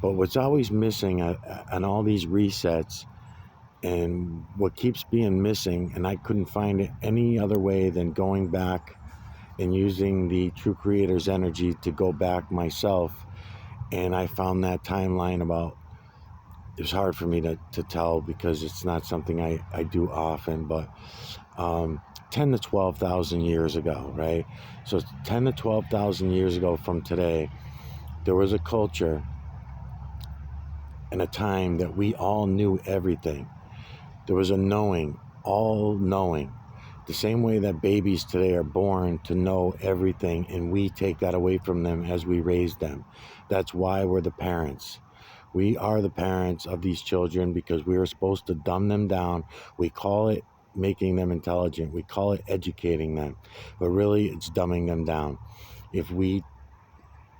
But what's always missing on all these resets, and what keeps being missing, and I couldn't find it any other way than going back and using the True Creator's energy to go back myself, and I found that timeline about, it was hard for me to tell because it's not something I do often, but 10 to 12,000 years ago, right? So 10 to 12,000 years ago from today, there was a culture and a time that we all knew everything. There was a knowing, all knowing. The same way that babies today are born to know everything, and we take that away from them as we raise them. That's why we're the parents. We are the parents of these children because we are supposed to dumb them down. We call it making them intelligent. We call it educating them. But really, it's dumbing them down. If we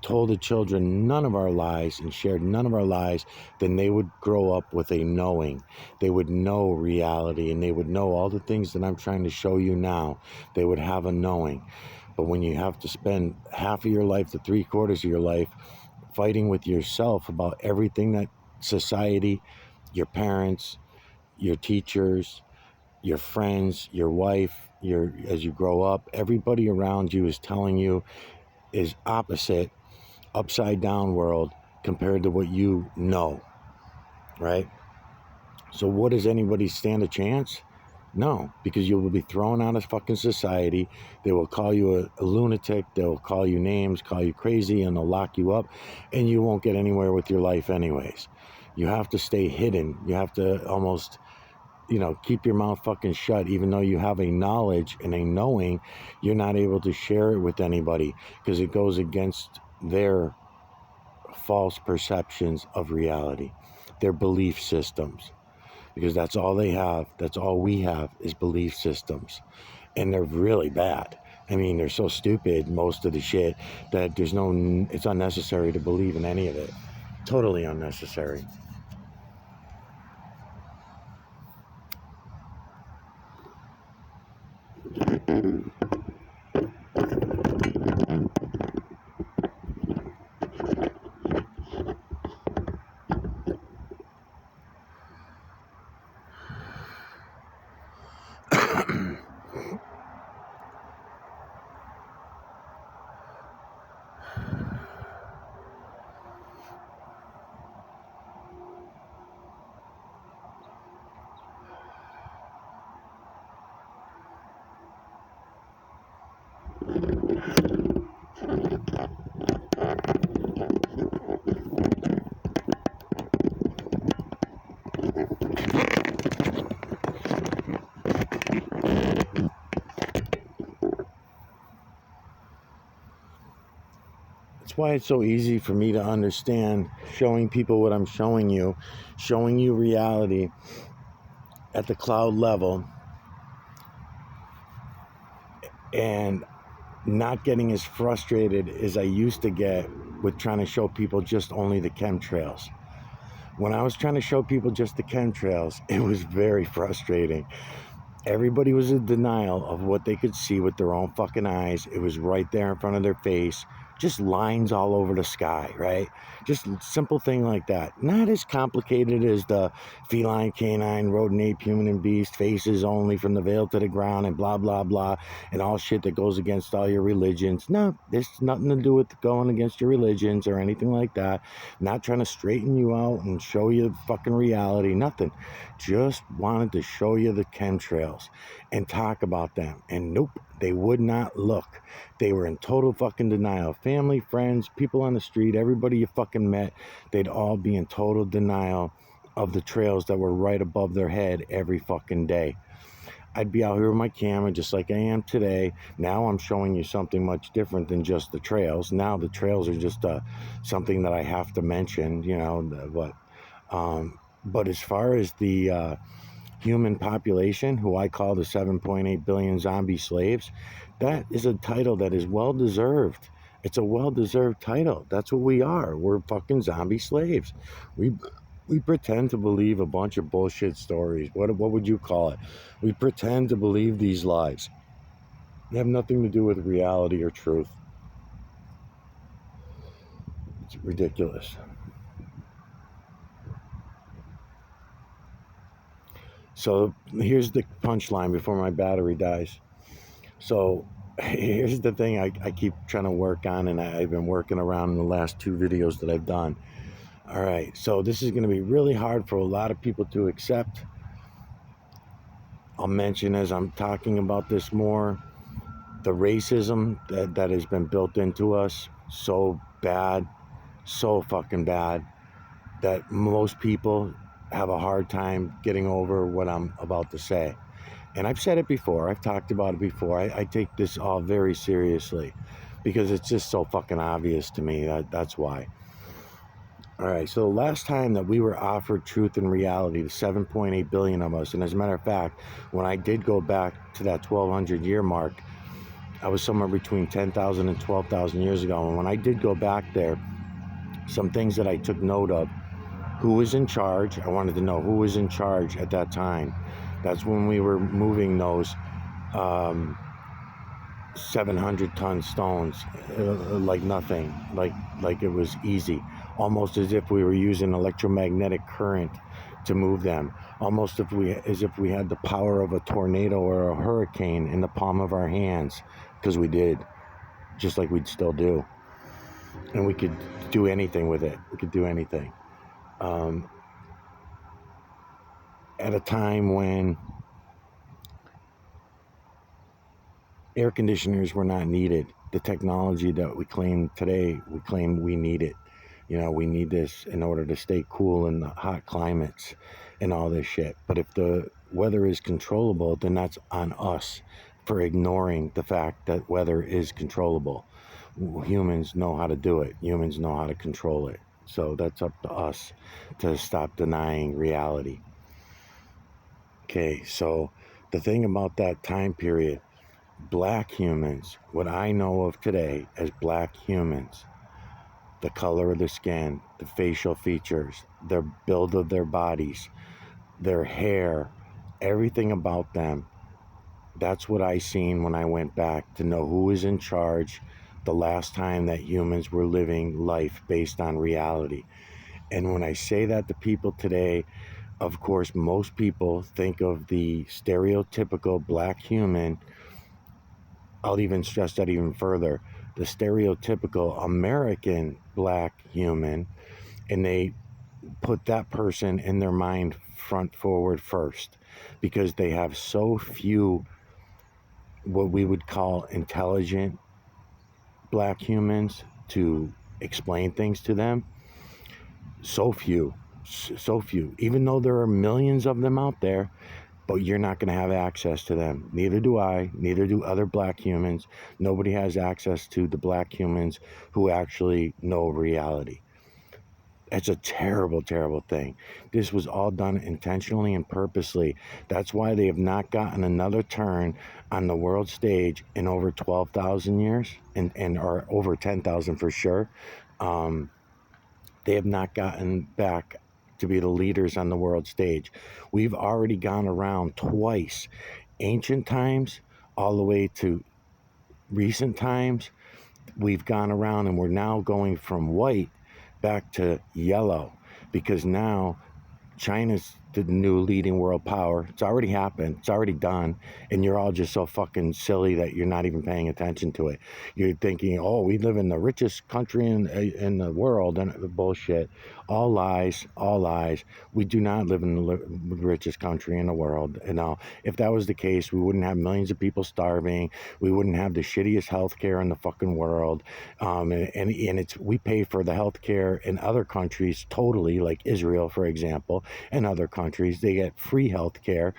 told the children none of our lies and shared none of our lies, then they would grow up with a knowing. They would know reality, and they would know all the things that I'm trying to show you now. They would have a knowing. But when you have to spend half of your life to 3/4 of your life fighting with yourself about everything that society, your parents, your teachers, your friends, your wife, as you grow up, everybody around you is telling you is opposite, upside down world compared to what you know, right? So what does anybody stand a chance? No, because you will be thrown out of fucking society. They will call you a lunatic. They will call you names, call you crazy, and they'll lock you up, and you won't get anywhere with your life anyways. You have to stay hidden. You have to almost, keep your mouth fucking shut, even though you have a knowledge and a knowing. You're not able to share it with anybody because it goes against their false perceptions of reality, their belief systems, because that's all they have. That's all we have is belief systems. And they're really bad. I mean, they're so stupid, most of the shit, that it's unnecessary to believe in any of it. Totally unnecessary. That's why it's so easy for me to understand showing people what I'm showing you reality at the cloud level, and not getting as frustrated as I used to get with trying to show people just only the chemtrails. When I was trying to show people just the chemtrails, it was very frustrating. Everybody was in denial of what they could see with their own fucking eyes. It was right there in front of their face. Just lines all over the sky, right? Just simple thing like that. Not as complicated as the feline, canine, rodent, ape, human, and beast, faces only from the veil to the ground, and blah, blah, blah, and all shit that goes against all your religions. No, there's nothing to do with going against your religions or anything like that. Not trying to straighten you out and show you fucking reality, nothing. Just wanted to show you the chemtrails and talk about them. And nope, they would not look. They were in total fucking denial. Family, friends, people on the street, everybody you fucking met, they'd all be in total denial of the trails that were right above their head every fucking day. I'd be out here with my camera just like I am today. Now I'm showing you something much different than just the trails. Now the trails are just something that I have to mention, but as far as the human population, who I call the 7.8 billion zombie slaves, that is a title that is well-deserved. It's a well-deserved title. That's what we are. We're fucking zombie slaves. We pretend to believe a bunch of bullshit stories. What would you call it? We pretend to believe these lies. They have nothing to do with reality or truth. It's ridiculous. So here's the punchline before my battery dies. So here's the thing I keep trying to work on, and I've been working around in the last 2 videos that I've done. All right, so this is going to be really hard for a lot of people to accept. I'll mention as I'm talking about this more, the racism that has been built into us, so bad, so fucking bad, that most people have a hard time getting over what I'm about to say. And I've said it before. I've talked about it before. I take this all very seriously because it's just so fucking obvious to me. That's why. All right, so the last time that we were offered truth and reality, the 7.8 billion of us, and as a matter of fact, when I did go back to that 1200 year mark, I was somewhere between 10,000 and 12,000 years ago. And when I did go back there, some things that I took note of: who was in charge. I wanted to know who was in charge at that time. That's when we were moving those 700-ton stones like nothing, like it was easy, almost as if we were using electromagnetic current to move them, almost as if we had the power of a tornado or a hurricane in the palm of our hands, because we did, just like we'd still do. And we could do anything with it. We could do anything. At a time when air conditioners were not needed, the technology that we claim today, we claim we need it. You know, we need this in order to stay cool in the hot climates and all this shit. But if the weather is controllable, then that's on us for ignoring the fact that weather is controllable. Humans know how to do it. Humans know how to control it. So that's up to us to stop denying reality. Okay, so the thing about that time period, black humans, what I know of today as black humans, the color of the skin, the facial features, the build of their bodies, their hair, everything about them, that's what I seen when I went back to know who was in charge the last time that humans were living life based on reality. And when I say that to people today, of course, most people think of the stereotypical black human. I'll even stress that even further. The stereotypical American black human, and they put that person in their mind front forward first, because they have so few what we would call intelligent black humans to explain things to them. So few, even though there are millions of them out there, but you're not going to have access to them. Neither do I, neither do other black humans. Nobody has access to the black humans who actually know reality. It's a terrible, terrible thing. This was all done intentionally and purposely. That's why they have not gotten another turn on the world stage in over 12,000 years, and or over 10,000 for sure. They have not gotten back to be the leaders on the world stage. We've already gone around twice, ancient times all the way to recent times. We've gone around, and we're now going from white back to yellow, because now China's the new leading world power. It's already happened. It's already done. And you're all just so fucking silly that you're not even paying attention to it. You're thinking, oh, we live in the richest country in the world. And bullshit. All lies. All lies. We do not live in the richest country in the world. You know, if that was the case, we wouldn't have millions of people starving. We wouldn't have the shittiest healthcare in the fucking world. And it's, we pay for the healthcare in other countries totally, like Israel, for example, and other countries. They get free health care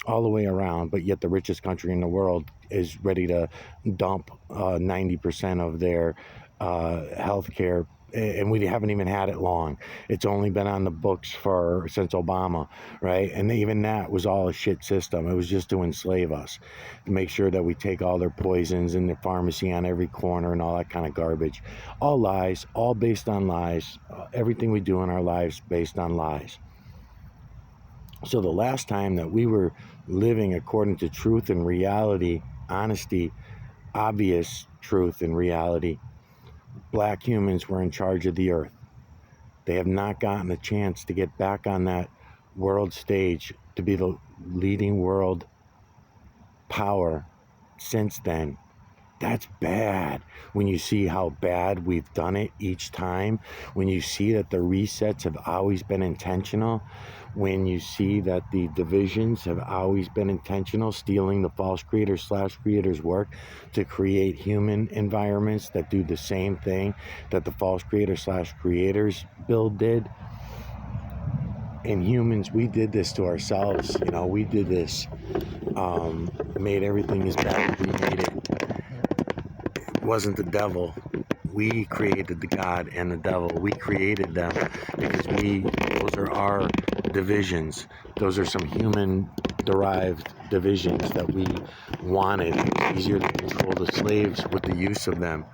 all the way around, but yet the richest country in the world is ready to dump 90% of their health care, and we haven't even had it long. It's only been on the books since Obama, right? And even that was all a shit system. It was just to enslave us, to make sure that we take all their poisons in the pharmacy on every corner and all that kind of garbage. All lies, all based on lies. Everything we do in our lives based on lies. So the last time that we were living according to truth and reality, honesty, obvious truth and reality, black humans were in charge of the earth. They have not gotten a chance to get back on that world stage to be the leading world power since then. That's bad. When you see how bad we've done it each time, when you see that the resets have always been intentional, when you see that the divisions have always been intentional, stealing the false creator/creators work to create human environments that do the same thing that the false creator/creators build did. And humans, we did this to ourselves. You know, we did this, made everything as bad as we made it. It wasn't the devil. We created the God and the devil. We created them because those are our divisions. Those are some human derived divisions that we wanted. It's easier to control the slaves with the use of them.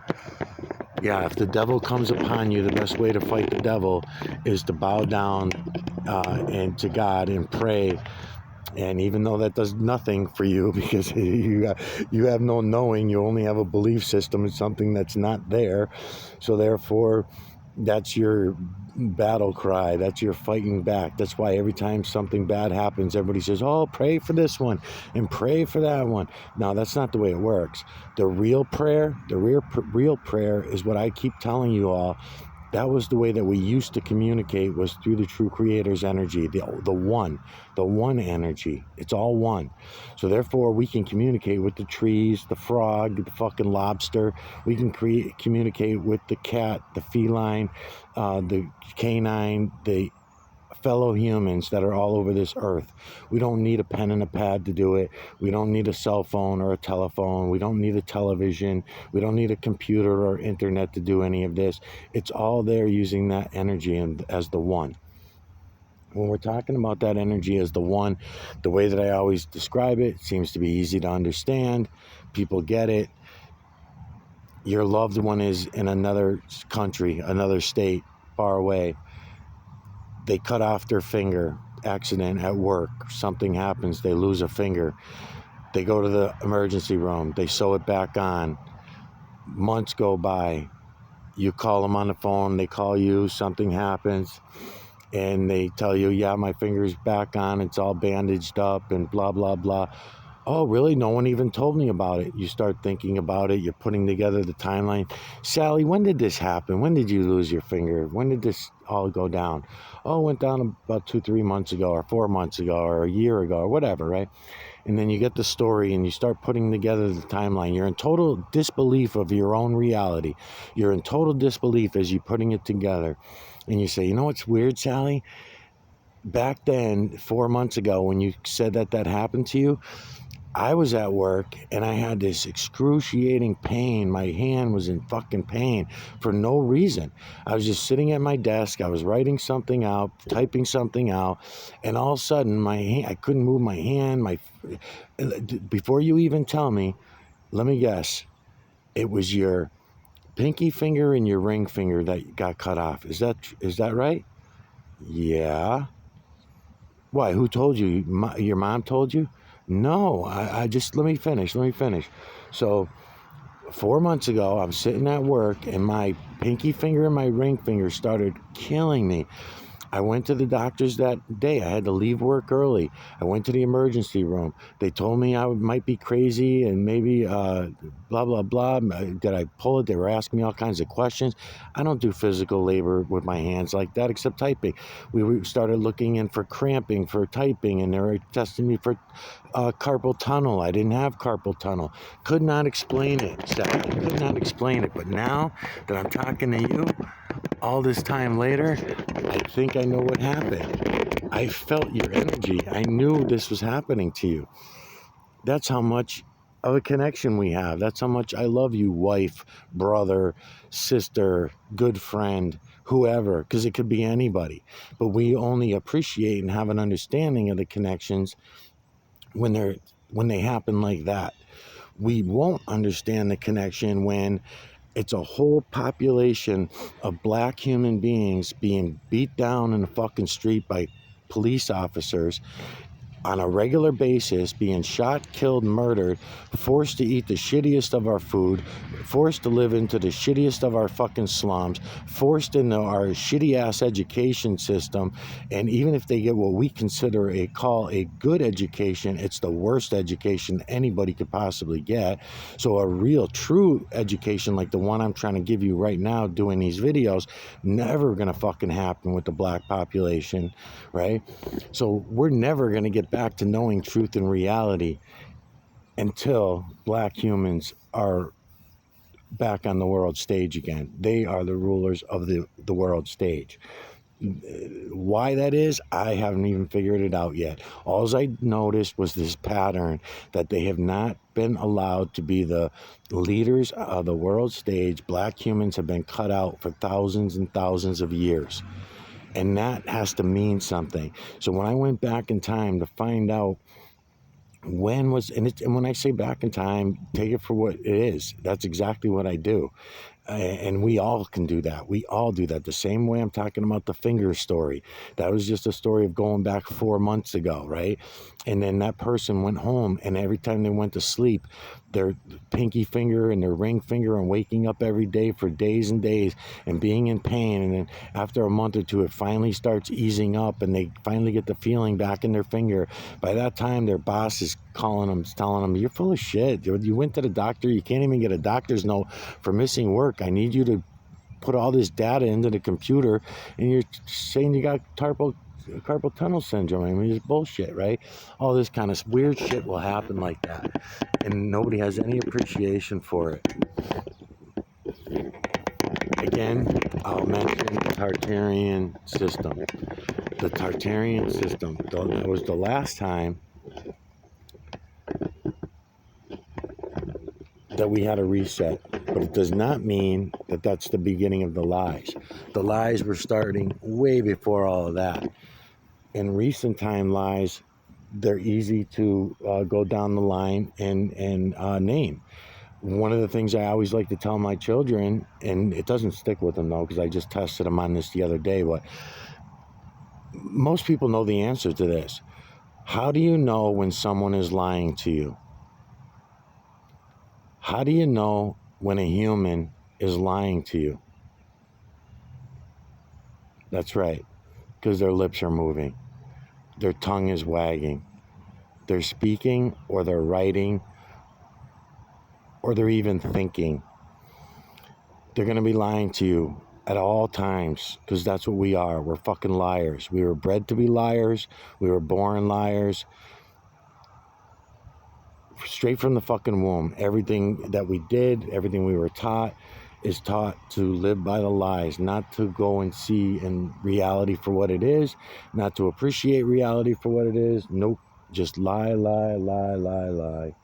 Yeah, if the devil comes upon you, the best way to fight the devil is to bow down and to God and pray. And even though that does nothing for you because you have no knowing, you only have a belief system. It's something that's not there. So therefore, that's your battle cry. That's your fighting back. That's why every time something bad happens, everybody says, oh, pray for this one and pray for that one. No, that's not the way it works. The real prayer, real prayer is what I keep telling you all. That was the way that we used to communicate, was through the true creator's energy, the one energy. It's all one. So therefore we can communicate with the trees, the frog, the fucking lobster. We can communicate with the cat, the feline, the canine, the fellow humans that are all over this earth. We don't need a pen and a pad to do it. We don't need a cell phone or a telephone. We don't need a television. We don't need a computer or internet to do any of this. It's all there using that energy and as the one. When we're talking about that energy as the one, the way that I always describe it seems to be easy to understand. People get it. Your loved one is in another country, another state, far away. They cut off their finger, accident at work, something happens, they lose a finger. They go to the emergency room, they sew it back on. Months go by, you call them on the phone, they call you, something happens, and they tell you, yeah, my finger's back on, it's all bandaged up and blah, blah, blah. Oh, really? No one even told me about it. You start thinking about it. You're putting together the timeline. Sally, when did this happen? When did you lose your finger? When did this all go down? Oh, it went down about 2-3 months ago or 4 months ago or a year ago or whatever, right? And then you get the story and you start putting together the timeline. You're in total disbelief of your own reality. You're in total disbelief as you're putting it together. And you say, you know what's weird, Sally? Back then, 4 months ago, when you said that happened to you, I was at work and I had this excruciating pain. My hand was in fucking pain for no reason. I was just sitting at my desk. I was writing something out, typing something out, and all of a sudden I couldn't move my hand. Before you even tell me, let me guess. It was your pinky finger and your ring finger that got cut off. Is that right? Yeah. Why? Who told you? Your mom told you? No, I just, let me finish. So 4 months ago, I'm sitting at work and my pinky finger and my ring finger started killing me. I went to the doctors that day. I had to leave work early. I went to the emergency room. They told me I might be crazy and maybe blah, blah, blah. Did I pull it? They were asking me all kinds of questions. I don't do physical labor with my hands like that except typing. We started looking in for cramping, for typing, and they were testing me for carpal tunnel. I didn't have carpal tunnel. Could not explain it, Sally. Could not explain it. But now that I'm talking to you, all this time later, I think I know what happened. I felt your energy. I knew this was happening to you. That's how much of a connection we have. That's how much I love you, wife, brother, sister, good friend, whoever, because it could be anybody. But we only appreciate and have an understanding of the connections when they happen like that. We won't understand the connection when it's a whole population of black human beings being beat down in the fucking street by police officers on a regular basis, being shot, killed, murdered, forced to eat the shittiest of our food, forced to live into the shittiest of our fucking slums, forced into our shitty ass education system. And even if they get what we consider a good education, it's the worst education anybody could possibly get. So a real true education like the one I'm trying to give you right now doing these videos, never gonna fucking happen with the black population, right? So we're never gonna get back to knowing truth and reality until black humans are back on the world stage again. They are the rulers of the world stage. Why that is, I haven't even figured it out yet. All I noticed was this pattern that they have not been allowed to be the leaders of the world stage. Black humans have been cut out for thousands and thousands of years. And that has to mean something. So when I went back in time to find out and when I say back in time, take it for what it is. That's exactly what I do. And we all can do that. We all do that. The same way I'm talking about the finger story. That was just a story of going back 4 months ago, right? And then that person went home, and every time they went to sleep, their pinky finger and their ring finger, and waking up every day for days and days and being in pain. And then after a month or two, it finally starts easing up, and they finally get the feeling back in their finger. By that time, their boss is calling them, telling them, "You're full of shit. You went to the doctor. You can't even get a doctor's note for missing work. I need you to put all this data into the computer, and you're saying you got carpal tunnel syndrome." I mean, it's bullshit, right? All this kind of weird shit will happen like that, and nobody has any appreciation for it. Again, I'll mention the Tartarian system. The Tartarian system, that was the last time that we had a reset, but it does not mean that that's the beginning of the lies. The lies were starting way before all of that. In recent time lies, they're easy to go down the line and name. One of the things I always like to tell my children, and it doesn't stick with them though, because I just tested them on this the other day, but most people know the answer to this. How do you know when someone is lying to you? How do you know when a human is lying to you? That's right, because their lips are moving, their tongue is wagging, they're speaking, or they're writing, or they're even thinking. They're going to be lying to you at all times, because that's what we are. We're fucking liars. We were bred to be liars. We were born liars. Straight from the fucking womb. Everything that we did, everything we were taught, is taught to live by the lies, not to go and see in reality for what it is, not to appreciate reality for what it is. Nope. Just lie, lie, lie, lie, lie.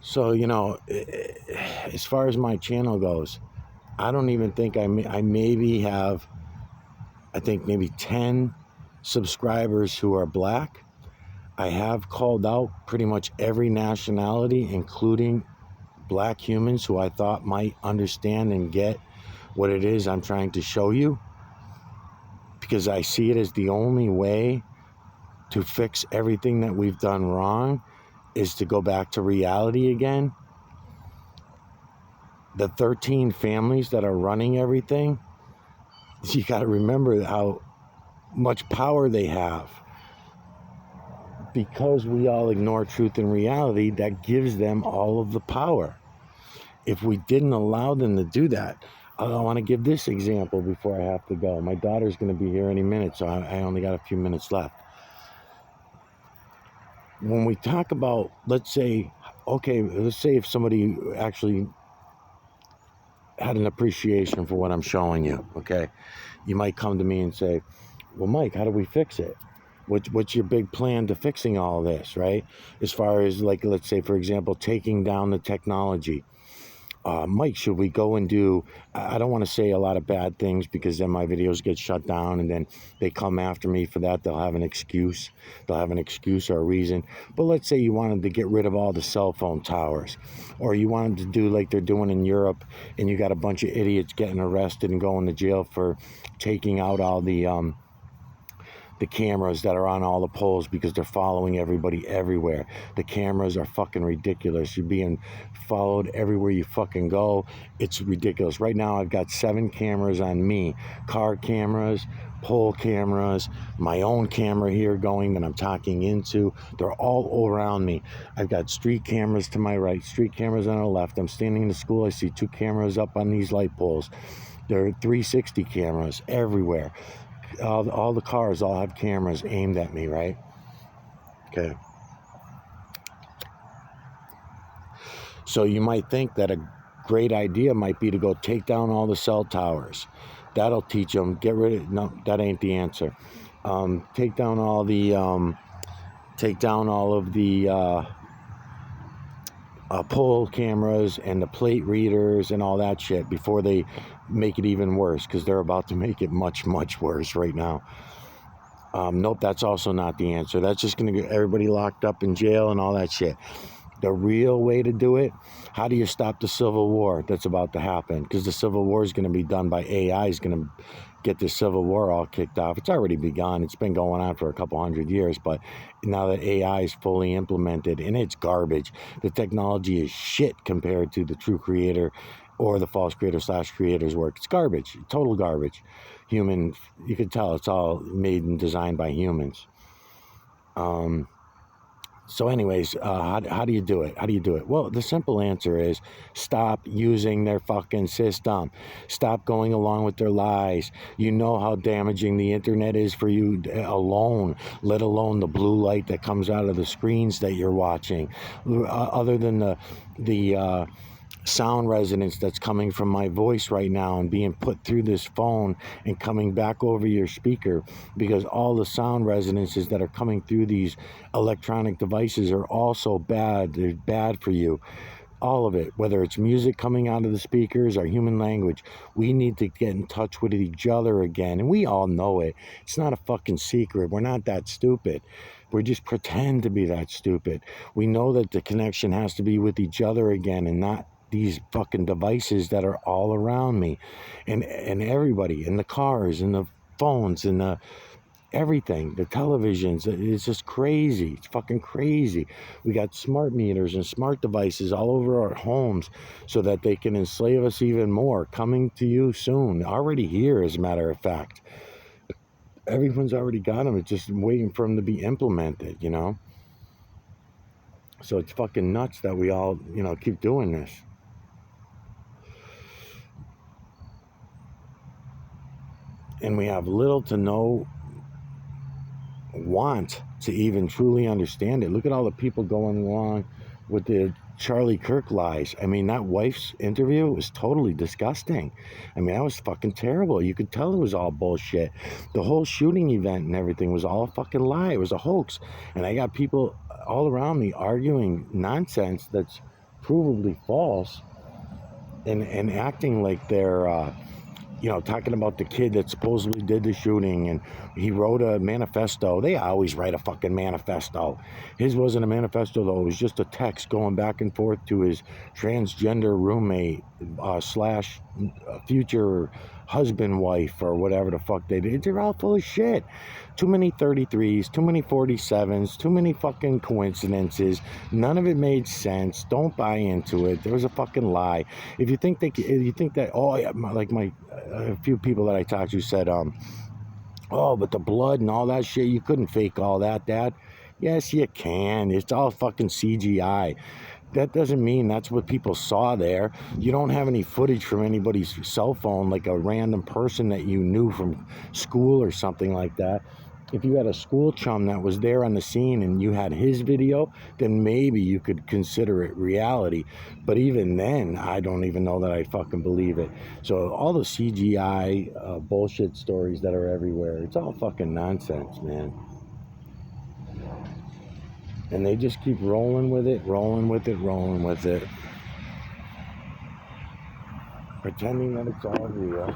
So, as far as my channel goes, I don't even think I maybe have, I think maybe 10 subscribers who are black. I have called out pretty much every nationality, including black humans who I thought might understand and get what it is I'm trying to show you, because I see it as the only way to fix everything that we've done wrong is to go back to reality again. The 13 families that are running everything, you got to remember how much power they have. Because we all ignore truth and reality, that gives them all of the power. If we didn't allow them to do that, I want to give this example before I have to go. My daughter's going to be here any minute, so I only got a few minutes left. When we talk about, let's say if somebody actually had an appreciation for what I'm showing you, okay? You might come to me and say, "Well, Mike, how do we fix it? What's your big plan to fixing all this," right? As far as, like, let's say, for example, taking down the technology. Mike, should we go and do, I don't want to say a lot of bad things, because then my videos get shut down and then they come after me for that. They'll have an excuse. Or a reason. But let's say you wanted to get rid of all the cell phone towers, or you wanted to do like they're doing in Europe, and you got a bunch of idiots getting arrested and going to jail for taking out all the cameras that are on all the poles, because they're following everybody everywhere. The cameras are fucking ridiculous. You're being followed everywhere you fucking go. It's ridiculous. Right now I've got 7 cameras on me. Car cameras, pole cameras, my own camera here going that I'm talking into. They're all around me. I've got street cameras to my right, street cameras on the left. I'm standing in the school. I see 2 cameras up on these light poles. There are 360 cameras everywhere. All the cars all have cameras aimed at me, right? Okay. So you might think that a great idea might be to go take down all the cell towers. That'll teach them. Get rid of. No, that ain't the answer. Take down all the. Take down all of the pull cameras and the plate readers and all that shit before they make it even worse, because they're about to make it much, much worse right now. Nope, that's also not the answer. That's just going to get everybody locked up in jail and all that shit. The real way to do it, how do you stop the civil war that's about to happen? Because the civil war is going to be done by AI, is going to get the civil war all kicked off. It's already begun. It's been going on for a couple hundred years, but now that AI is fully implemented, and it's garbage. The technology is shit compared to the true creator or the false creator / creator's work. It's garbage, total garbage. Human, you can tell it's all made and designed by humans. So anyways, how do you do it? How do you do it? Well, the simple answer is stop using their fucking system. Stop going along with their lies. You know how damaging the internet is for you alone, let alone the blue light that comes out of the screens that you're watching. Other than the sound resonance that's coming from my voice right now and being put through this phone and coming back over your speaker, because all the sound resonances that are coming through these electronic devices are also bad. They're bad for you. All of it, whether it's music coming out of the speakers or human language, we need to get in touch with each other again. And we all know it. It's not a fucking secret. We're not that stupid. We just pretend to be that stupid. We know that the connection has to be with each other again and not these fucking devices that are all around me and everybody in the cars and the phones and the everything, the televisions. It's just crazy. It's fucking crazy. We got smart meters and smart devices all over our homes so that they can enslave us even more. Coming to you soon, already here, as a matter of fact. Everyone's already got them. It's just waiting for them to be implemented, you know. So it's fucking nuts that we all, you know, keep doing this. And we have little to no want to even truly understand it. Look at all the people going along with the Charlie Kirk lies. I mean, that wife's interview was totally disgusting. I mean, that was fucking terrible. You could tell it was all bullshit. The whole shooting event and everything was all a fucking lie. It was a hoax. And I got people all around me arguing nonsense that's provably false and acting like they're you know, talking about the kid that supposedly did the shooting and he wrote a manifesto. They always write a fucking manifesto. His wasn't a manifesto, though. It was just a text going back and forth to his transgender roommate / future husband, wife, or whatever the fuck they did. They're all full of shit. Too many 33s, too many 47s, too many fucking coincidences. None of it made sense. Don't buy into it. There was a fucking lie. If you think that, oh, yeah, like a few people that I talked to said, oh, but the blood and all that shit, you couldn't fake all that, Dad. Yes, you can. It's all fucking CGI. That doesn't mean that's what people saw there. You don't have any footage from anybody's cell phone, like a random person that you knew from school or something like that. If you had a school chum that was there on the scene and you had his video, then maybe you could consider it reality. But even then, I don't even know that I fucking believe it. So all the CGI bullshit stories that are everywhere, it's all fucking nonsense, man. And they just keep rolling with it, rolling with it, rolling with it, pretending that it's all real.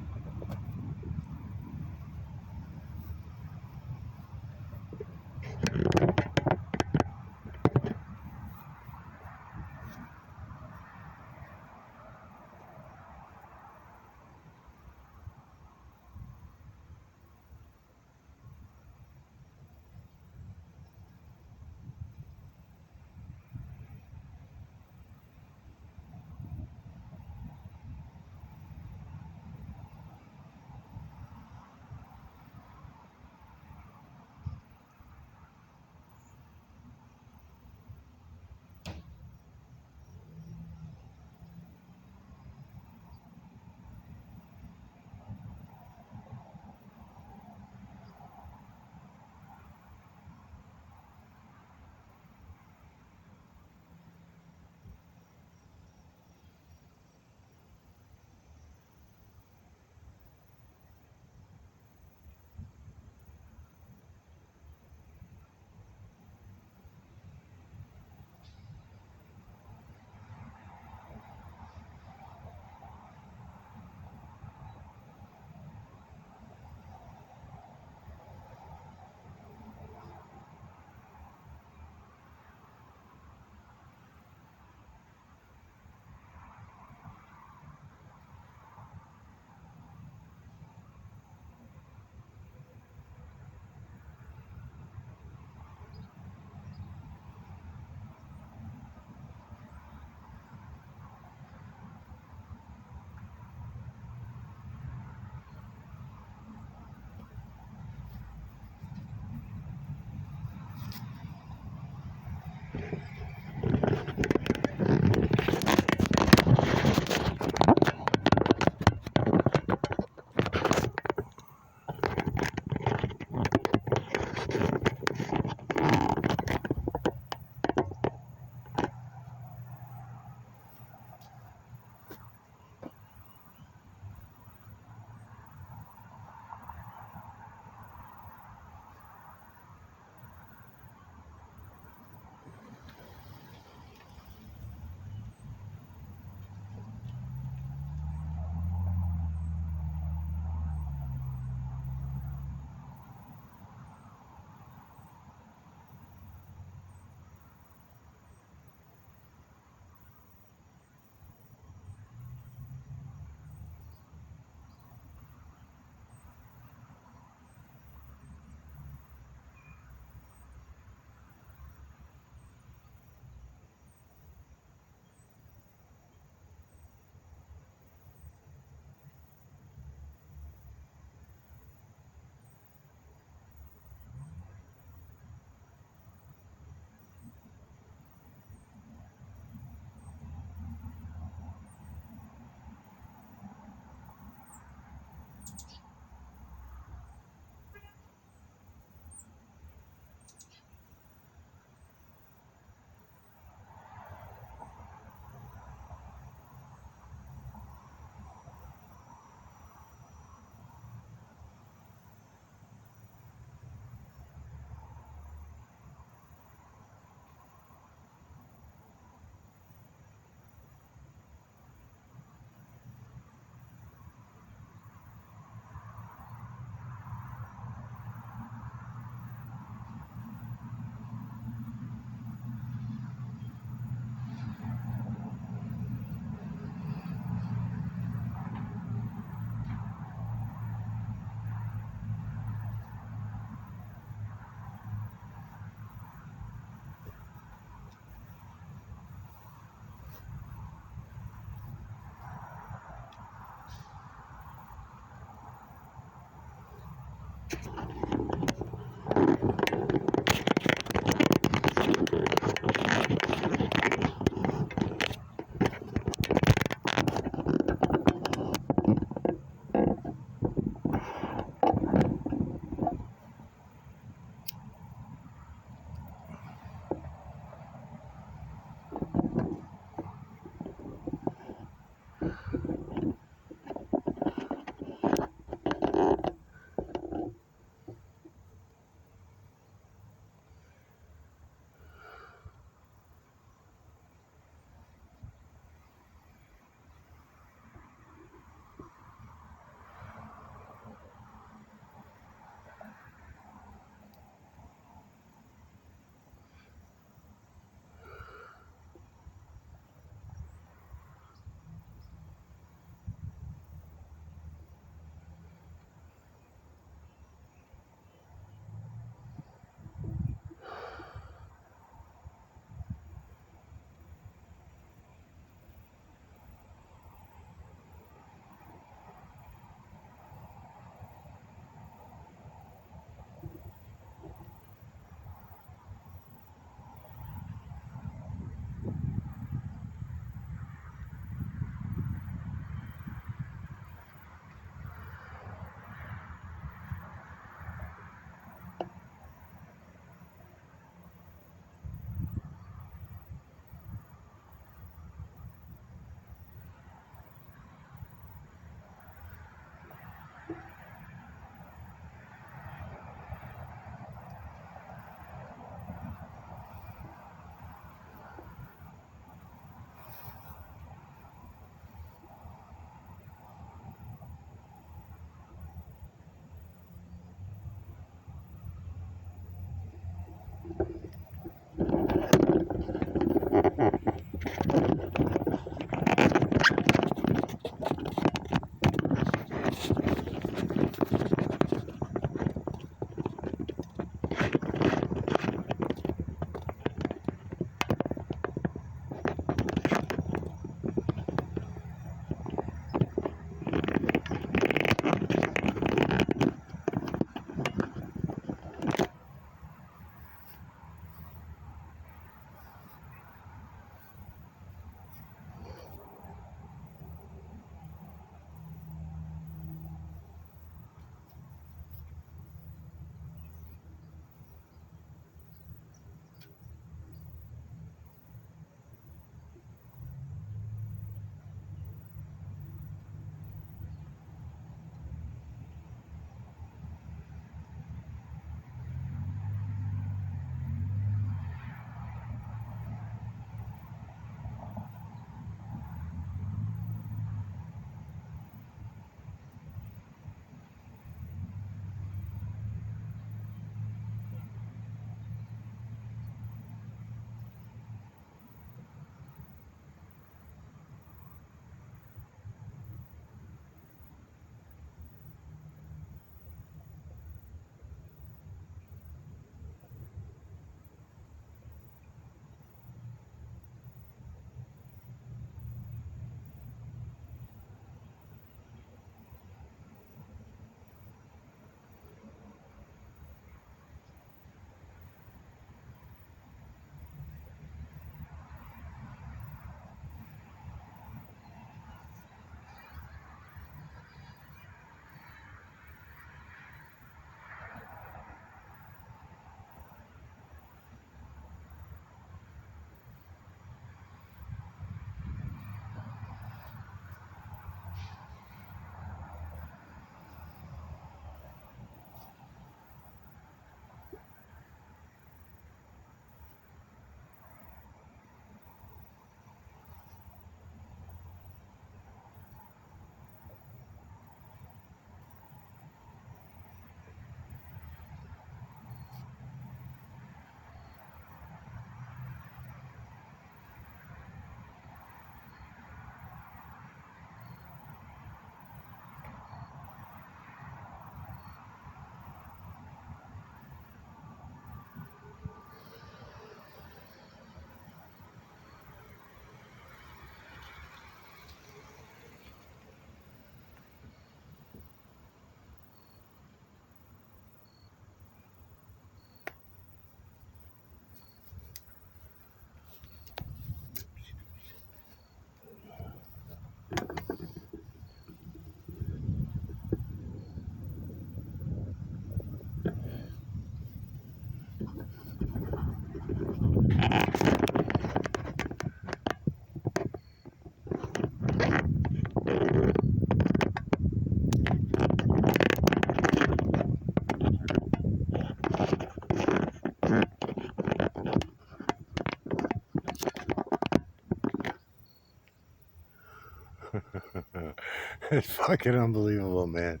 It's fucking unbelievable, man.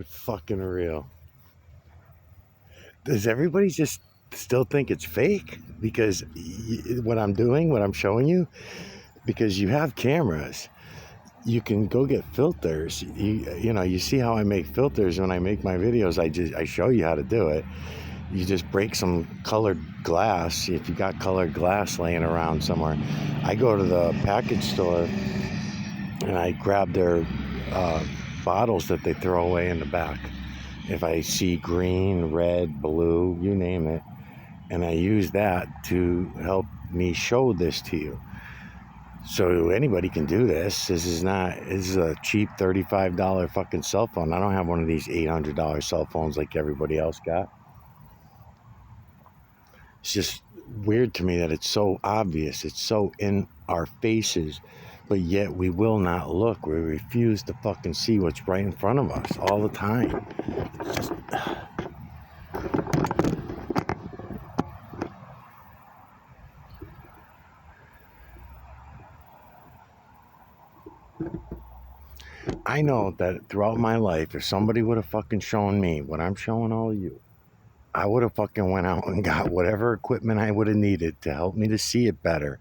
Fucking real. Does everybody just still think it's fake? Because what I'm doing, what I'm showing you, because you have cameras, you can go get filters. You know, you see how I make filters when I make my videos. I show you how to do it. You just break some colored glass. If you got colored glass laying around somewhere, I go to the package store and I grab their bottles that they throw away in the back. If I see green, red, blue, you name it, and I use that to help me show this to you. So anybody can do this. This is a cheap $35 fucking cell phone. I don't have one of these $800 cell phones like everybody else got. It's just weird to me that it's so obvious. It's so in our faces, but yet we will not look. We refuse to fucking see what's right in front of us all the time. It's just... I know that throughout my life, if somebody would have fucking shown me what I'm showing all of you, I would have fucking went out and got whatever equipment I would have needed to help me to see it better,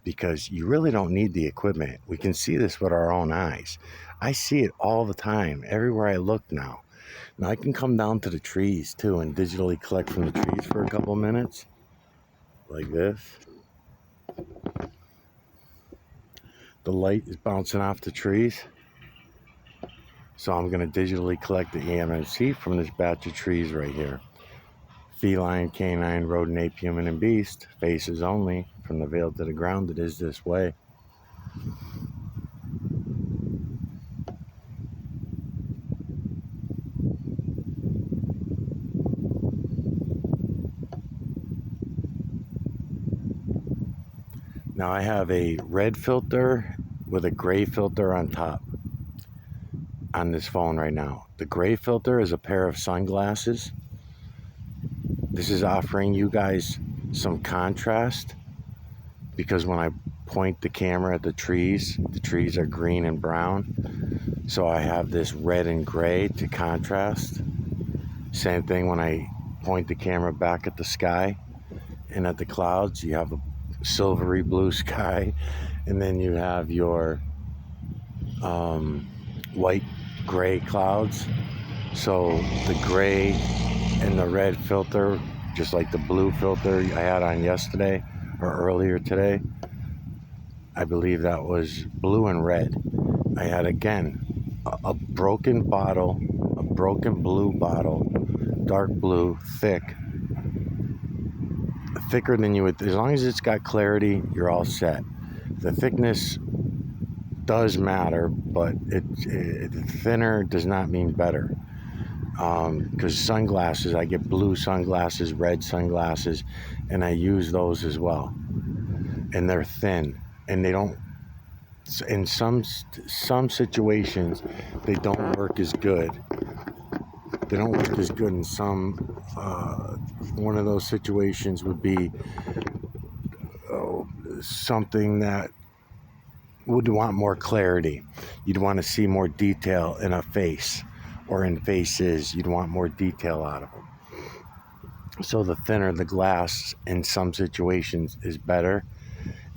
because you really don't need the equipment. We can see this with our own eyes. I see it all the time, everywhere I look now. Now I can come down to the trees too and digitally collect from the trees for a couple minutes, like this. The light is bouncing off the trees. So I'm going to digitally collect the EMMC from this batch of trees right here. Feline, canine, rodent, ape, human, and beast. Faces only. From the veil to the ground, it is this way. Now I have a red filter with a gray filter on top on this phone right now. The gray filter is a pair of sunglasses. This is offering you guys some contrast, because when I point the camera at the trees are green and brown. So I have this red and gray to contrast. Same thing when I point the camera back at the sky and at the clouds, you have a silvery blue sky, and then you have your white gray clouds. So the gray and the red filter, just like the blue filter I had on yesterday or earlier today, I believe that was blue and red. I had again a broken bottle, a broken blue bottle, dark blue, thicker than you would. As long as it's got clarity, you're all set. The thickness does matter, but thinner does not mean better. Because sunglasses, I get blue sunglasses, red sunglasses, and I use those as well. And they're thin, and they don't. In some situations, they don't work as good. They don't work as good in some. One of those situations would be something that would want more clarity. You'd want to see more detail in a face or in faces. You'd want more detail out of them. So the thinner the glass in some situations is better.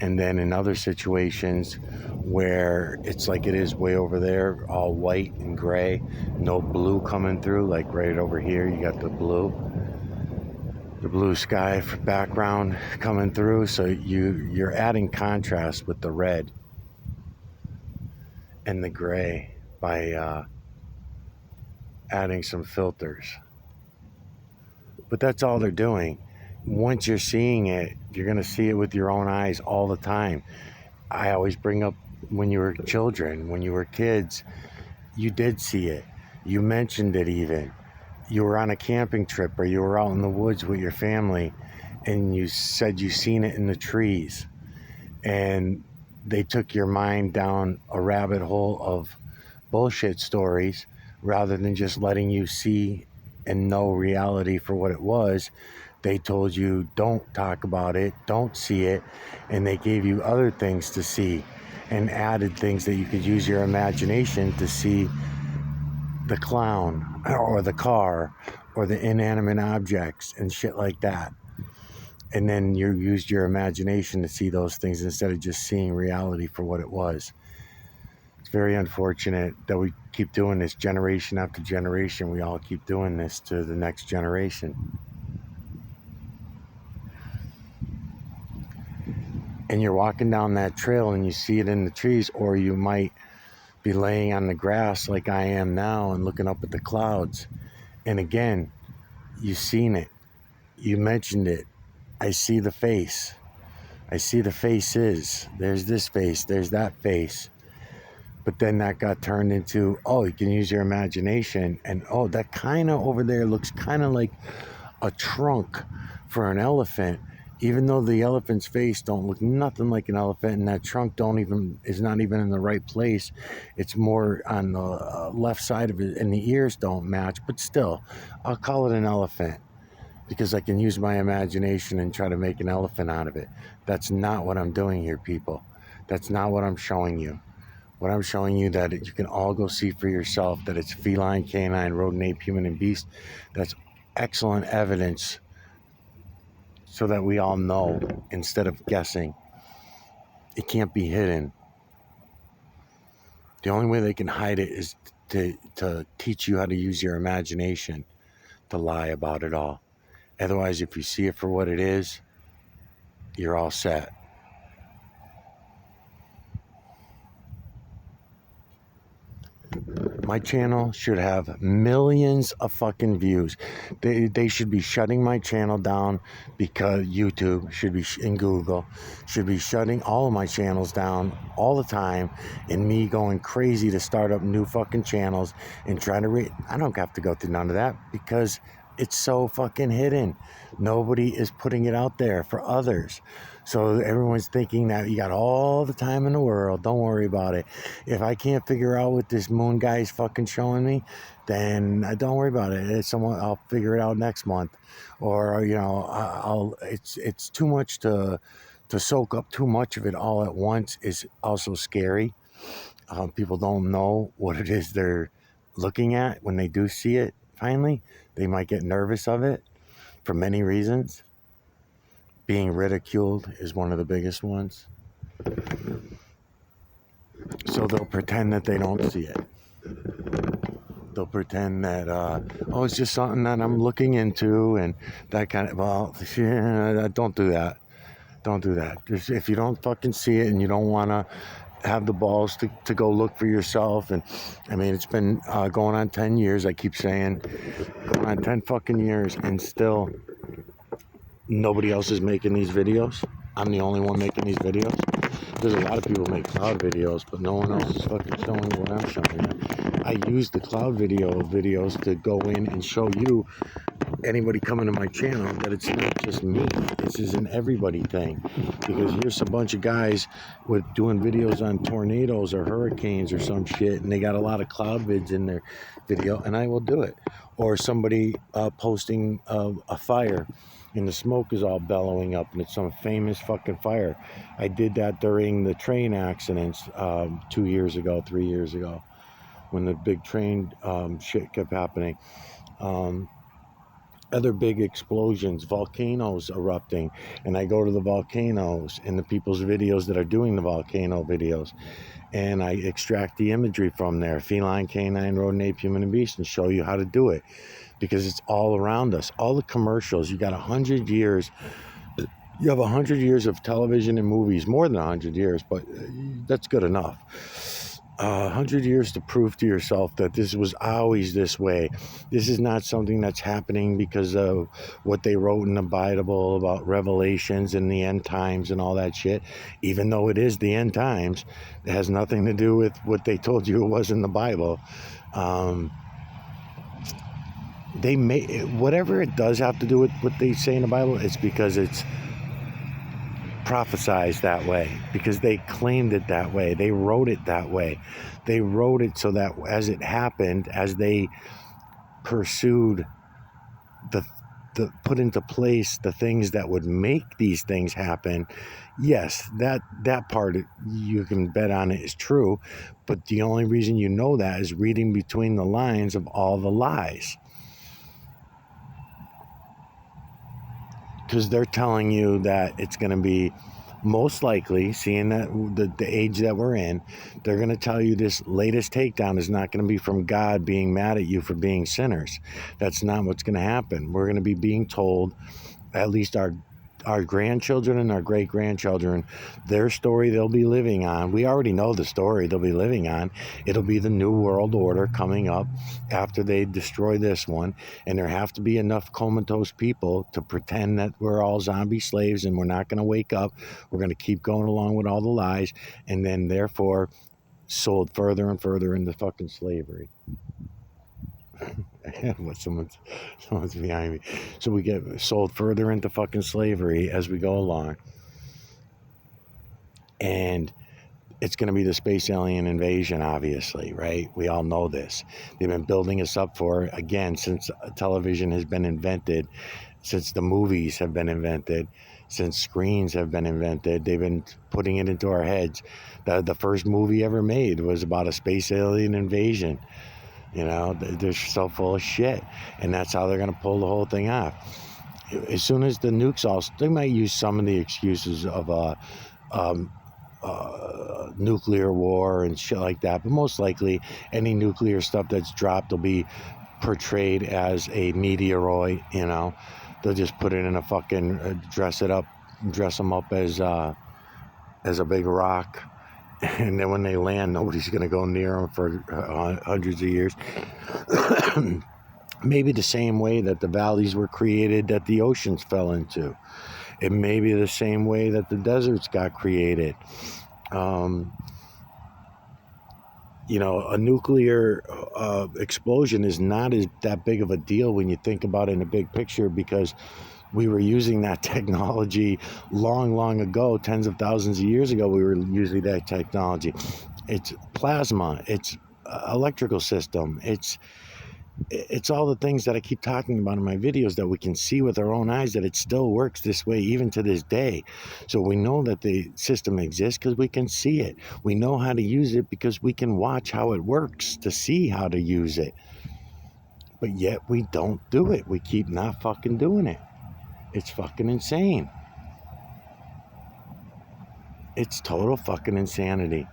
And then in other situations where it's like it is way over there, all white and gray, no blue coming through, like right over here, you got the blue sky for background coming through. So you're adding contrast with the red and the gray by adding some filters. But that's all they're doing. Once you're seeing it, you're going to see it with your own eyes all the time. I always bring up when you were children, when you were kids, you did see it. You mentioned it even. You were on a camping trip or you were out in the woods with your family and you said you seen it in the trees. And they took your mind down a rabbit hole of bullshit stories rather than just letting you see and know reality for what it was. They told you, don't talk about it, don't see it, and they gave you other things to see. and added things that you could use your imagination to see the clown or the car or the inanimate objects and shit like that. And then you used your imagination to see those things instead of just seeing reality for what it was. It's very unfortunate that we keep doing this generation after generation. We all keep doing this to the next generation. And you're walking down that trail and you see it in the trees, or you might be laying on the grass like I am now and looking up at the clouds. And again, you've seen it. You mentioned it. I see the face. I see the faces. There's this face. There's that face. But then that got turned into, oh, you can use your imagination. And, oh, that kind of over there looks kind of like a trunk for an elephant. Even though the elephant's face don't look nothing like an elephant, and that trunk is not even in the right place. It's more on the left side of it, and the ears don't match. But still, I'll call it an elephant because I can use my imagination and try to make an elephant out of it. That's not what I'm doing here, people. That's not what I'm showing you. What I'm showing you that you can all go see for yourself that it's feline, canine, rodent, ape, human, and beast. That's excellent evidence so that we all know instead of guessing. It can't be hidden. The only way they can hide it is to teach you how to use your imagination to lie about it all. Otherwise, if you see it for what it is, you're all set. My channel should have millions of fucking views. They should be shutting my channel down because YouTube should be, and Google should be shutting all of my channels down all the time, and me going crazy to start up new fucking channels and trying to I don't have to go through none of that because it's so fucking hidden. Nobody is putting it out there for others. So everyone's thinking that you got all the time in the world. Don't worry about it. If I can't figure out what this moon guy is fucking showing me, then don't worry about it. I'll figure it out next month. Or, it's too much to soak up too much of it all at once is also scary. People don't know what it is they're looking at when they do see it. Finally, they might get nervous of it for many reasons. Being ridiculed is one of the biggest ones. So they'll pretend that they don't see it. They'll pretend that, it's just something that I'm looking into and that kind of, don't do that. Don't do that. If you don't fucking see it and you don't want to have the balls to go look for yourself. And I mean, it's been going on 10 years. I keep saying going on 10 fucking years and still nobody else is making these videos. I'm the only one making these videos. There's a lot of people make cloud videos, but no one else is fucking showing you what I'm showing you. I use the cloud videos to go in and show you, anybody coming to my channel, that it's not just me. This is an everybody thing. Because here's a bunch of guys with doing videos on tornadoes or hurricanes or some shit, and they got a lot of cloud vids in their video, and I will do it. Or somebody posting a fire, and the smoke is all bellowing up, and it's some famous fucking fire. I did that during the train accidents 3 years ago, when the big train shit kept happening. Other big explosions, volcanoes erupting, and I go to the volcanoes and the people's videos that are doing the volcano videos, and I extract the imagery from there, feline, canine, rodent, ape, human, and beast, and show you how to do it, because it's all around us. All the commercials, you got 100 years, you have 100 years of television and movies, more than 100 years, but that's good enough. 100 years to prove to yourself that this was always this way. This is not something that's happening because of what they wrote in the Bible about revelations and the end times and all that shit. Even though it is the end times, it has nothing to do with what they told you it was in the Bible. They may, whatever it does have to do with what they say in the Bible, it's because it's prophesized that way, because they claimed it that way. They wrote it that way. They wrote it so that as it happened, as they pursued put into place the things that would make these things happen, yes, that part you can bet on it is true. But the only reason you know that is reading between the lines of all the lies, because they're telling you that it's going to be most likely, seeing that the age that we're in, they're going to tell you this latest takedown is not going to be from God being mad at you for being sinners. That's not what's going to happen. We're going to be being told, at least our grandchildren and our great-grandchildren, their story they'll be living on. We already know the story they'll be living on. It'll be the new world order coming up after they destroy this one, and there have to be enough comatose people to pretend that we're all zombie slaves and we're not going to wake up. We're going to keep going along with all the lies, and then therefore sold further and further into fucking slavery. What someone's behind me. So we get sold further into fucking slavery as we go along, and it's going to be the space alien invasion, obviously, right? We all know this. They've been building us up for it, again, since television has been invented, since the movies have been invented, since screens have been invented. They've been putting it into our heads. The first movie ever made was about a space alien invasion. You know, they're so full of shit. And that's how they're going to pull the whole thing off. As soon as the nukes they might use some of the excuses of nuclear war and shit like that. But most likely, any nuclear stuff that's dropped will be portrayed as a meteoroid, you know. They'll just put it in a fucking, dress them up as a big rock. And then when they land, nobody's going to go near them for hundreds of years. Maybe the same way that the valleys were created that the oceans fell into. It may be the same way that the deserts got created. You know, a nuclear explosion is not that big of a deal when you think about it in a big picture, because we were using that technology long ago, tens of thousands of years ago. We were using that technology. It's plasma. It's electrical system. It's all the things that I keep talking about in my videos that we can see with our own eyes, that it still works this way even to this day. So we know that the system exists because we can see it. We know how to use it because we can watch how it works to see how to use it. But yet we don't do it. We keep not fucking doing it. It's fucking insane. It's total fucking insanity.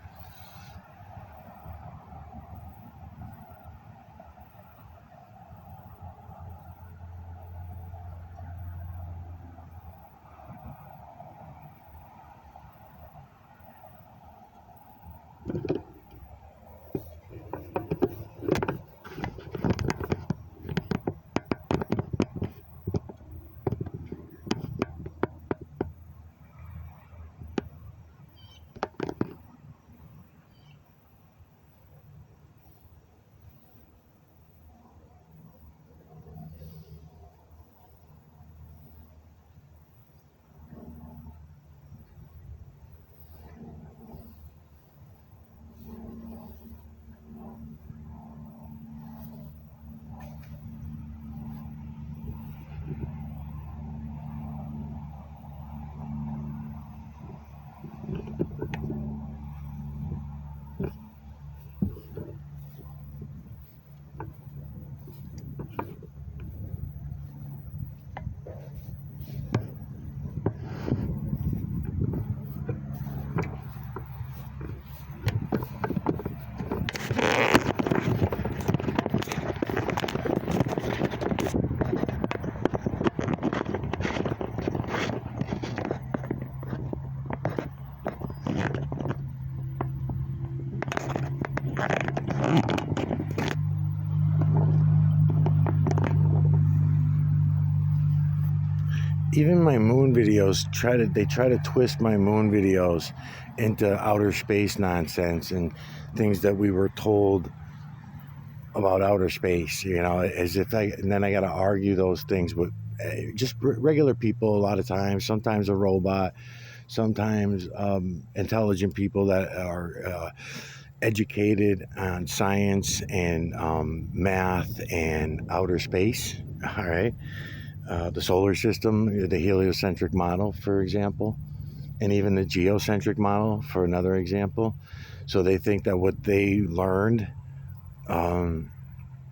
Even my moon videos try to twist my moon videos into outer space nonsense and things that we were told about outer space, you know, as if and then I got to argue those things with just regular people a lot of times, sometimes a robot, sometimes intelligent people that are educated on science and math and outer space, all right? the solar system, the heliocentric model, for example, and even the geocentric model, for another example. So they think that what they learned um,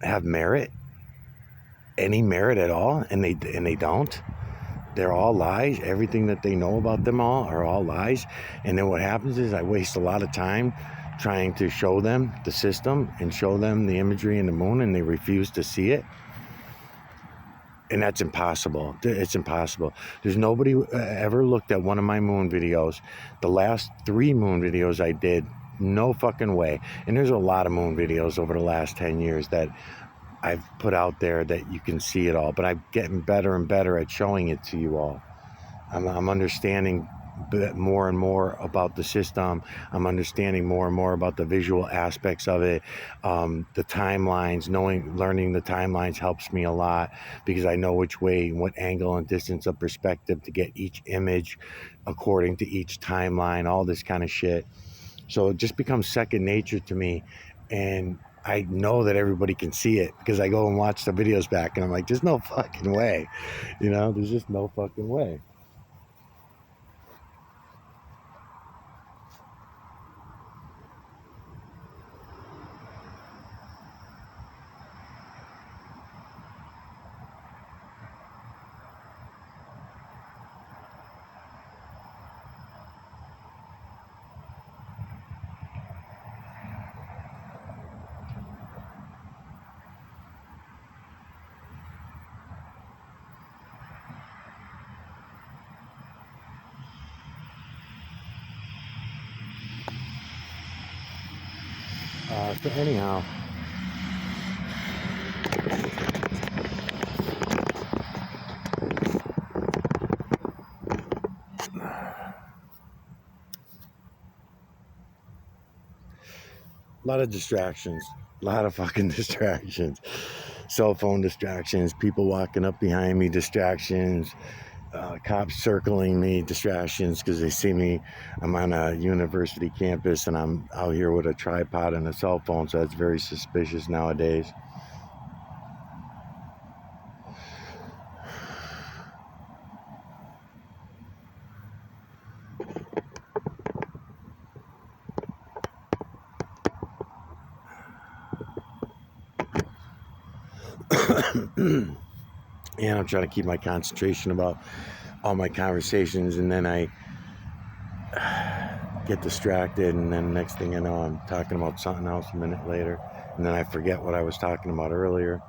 have merit, any merit at all, and they don't. They're all lies. Everything that they know about them all are all lies. And then what happens is I waste a lot of time trying to show them the system and show them the imagery in the moon, and they refuse to see it. And that's impossible. It's impossible. There's nobody ever looked at one of my moon videos. The last 3 moon videos I did, no fucking way. And there's a lot of moon videos over the last 10 years that I've put out there that you can see it all. But I'm getting better and better at showing it to you all. I'm understanding more and more about the system. I'm understanding more and more about the visual aspects of it. The timelines, learning the timelines helps me a lot because I know which way, what angle and distance of perspective to get each image according to each timeline, all this kind of shit. So it just becomes second nature to me. And I know that everybody can see it because I go and watch the videos back and I'm like, there's no fucking way. There's just no fucking way. So anyhow, a lot of distractions, a lot of fucking distractions, cell phone distractions, people walking up behind me, distractions, cops circling me, distractions because they see me. I'm on a university campus and I'm out here with a tripod and a cell phone, so that's very suspicious nowadays. And I'm trying to keep my concentration about all my conversations, and then I get distracted, and then next thing I know, I'm talking about something else a minute later, and then I forget what I was talking about earlier.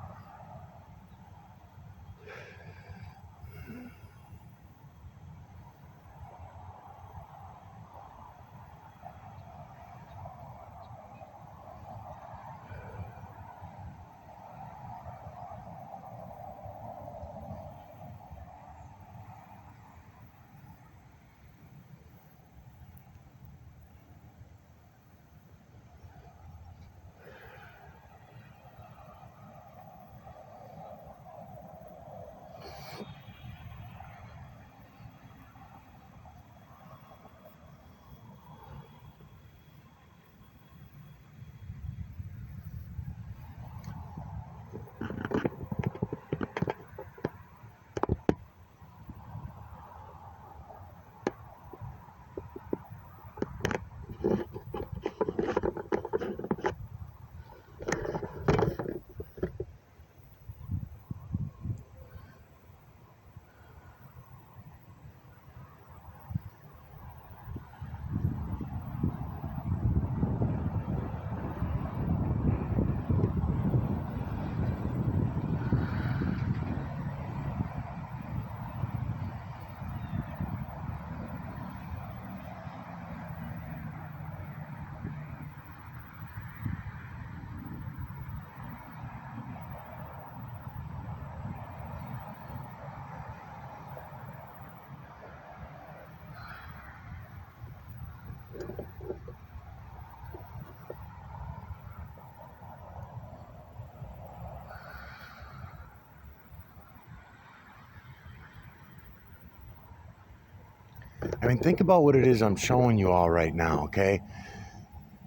I mean, think about what it is I'm showing you all right now, okay?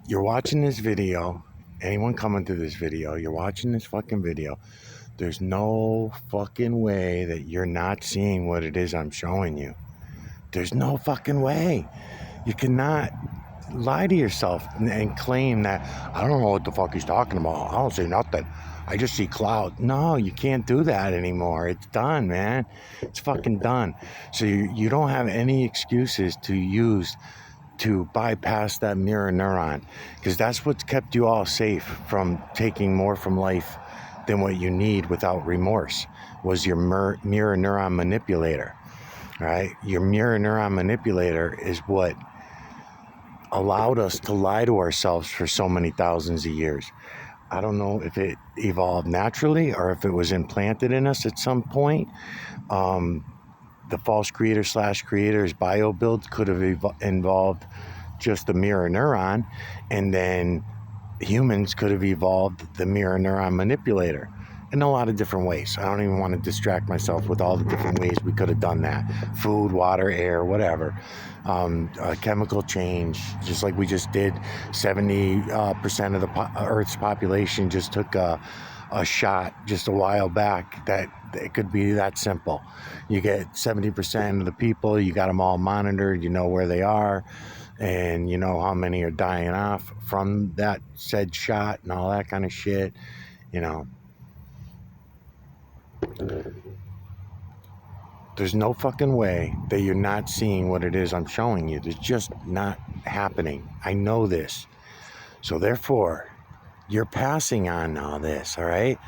You're watching this video. Anyone coming to this video, you're watching this fucking video. There's no fucking way that you're not seeing what it is I'm showing you. There's no fucking way. You cannot lie to yourself and claim that I don't know what the fuck he's talking about. I don't see nothing. I just see cloud. No, you can't do that anymore. It's done, man. It's fucking done. So you don't have any excuses to use to bypass that mirror neuron, because that's what's kept you all safe from taking more from life than what you need without remorse, was your mirror neuron manipulator. Right? Your mirror neuron manipulator is what allowed us to lie to ourselves for so many thousands of years. I don't know if it evolved naturally or if it was implanted in us at some point. The false creator / creator's bio build could have involved just the mirror neuron, and then humans could have evolved the mirror neuron manipulator in a lot of different ways. I don't even want to distract myself with all the different ways we could have done that. Food, water, air, whatever. Chemical change, just like we just did. 70% of the Earth's population just took a shot just a while back. That it could be that simple. You get 70% of the people, you got them all monitored, you know where they are, and you know how many are dying off from that said shot and all that kind of shit, you know. There's no fucking way that you're not seeing what it is I'm showing you. There's just not happening. I know this. So therefore, you're passing on all this, all right?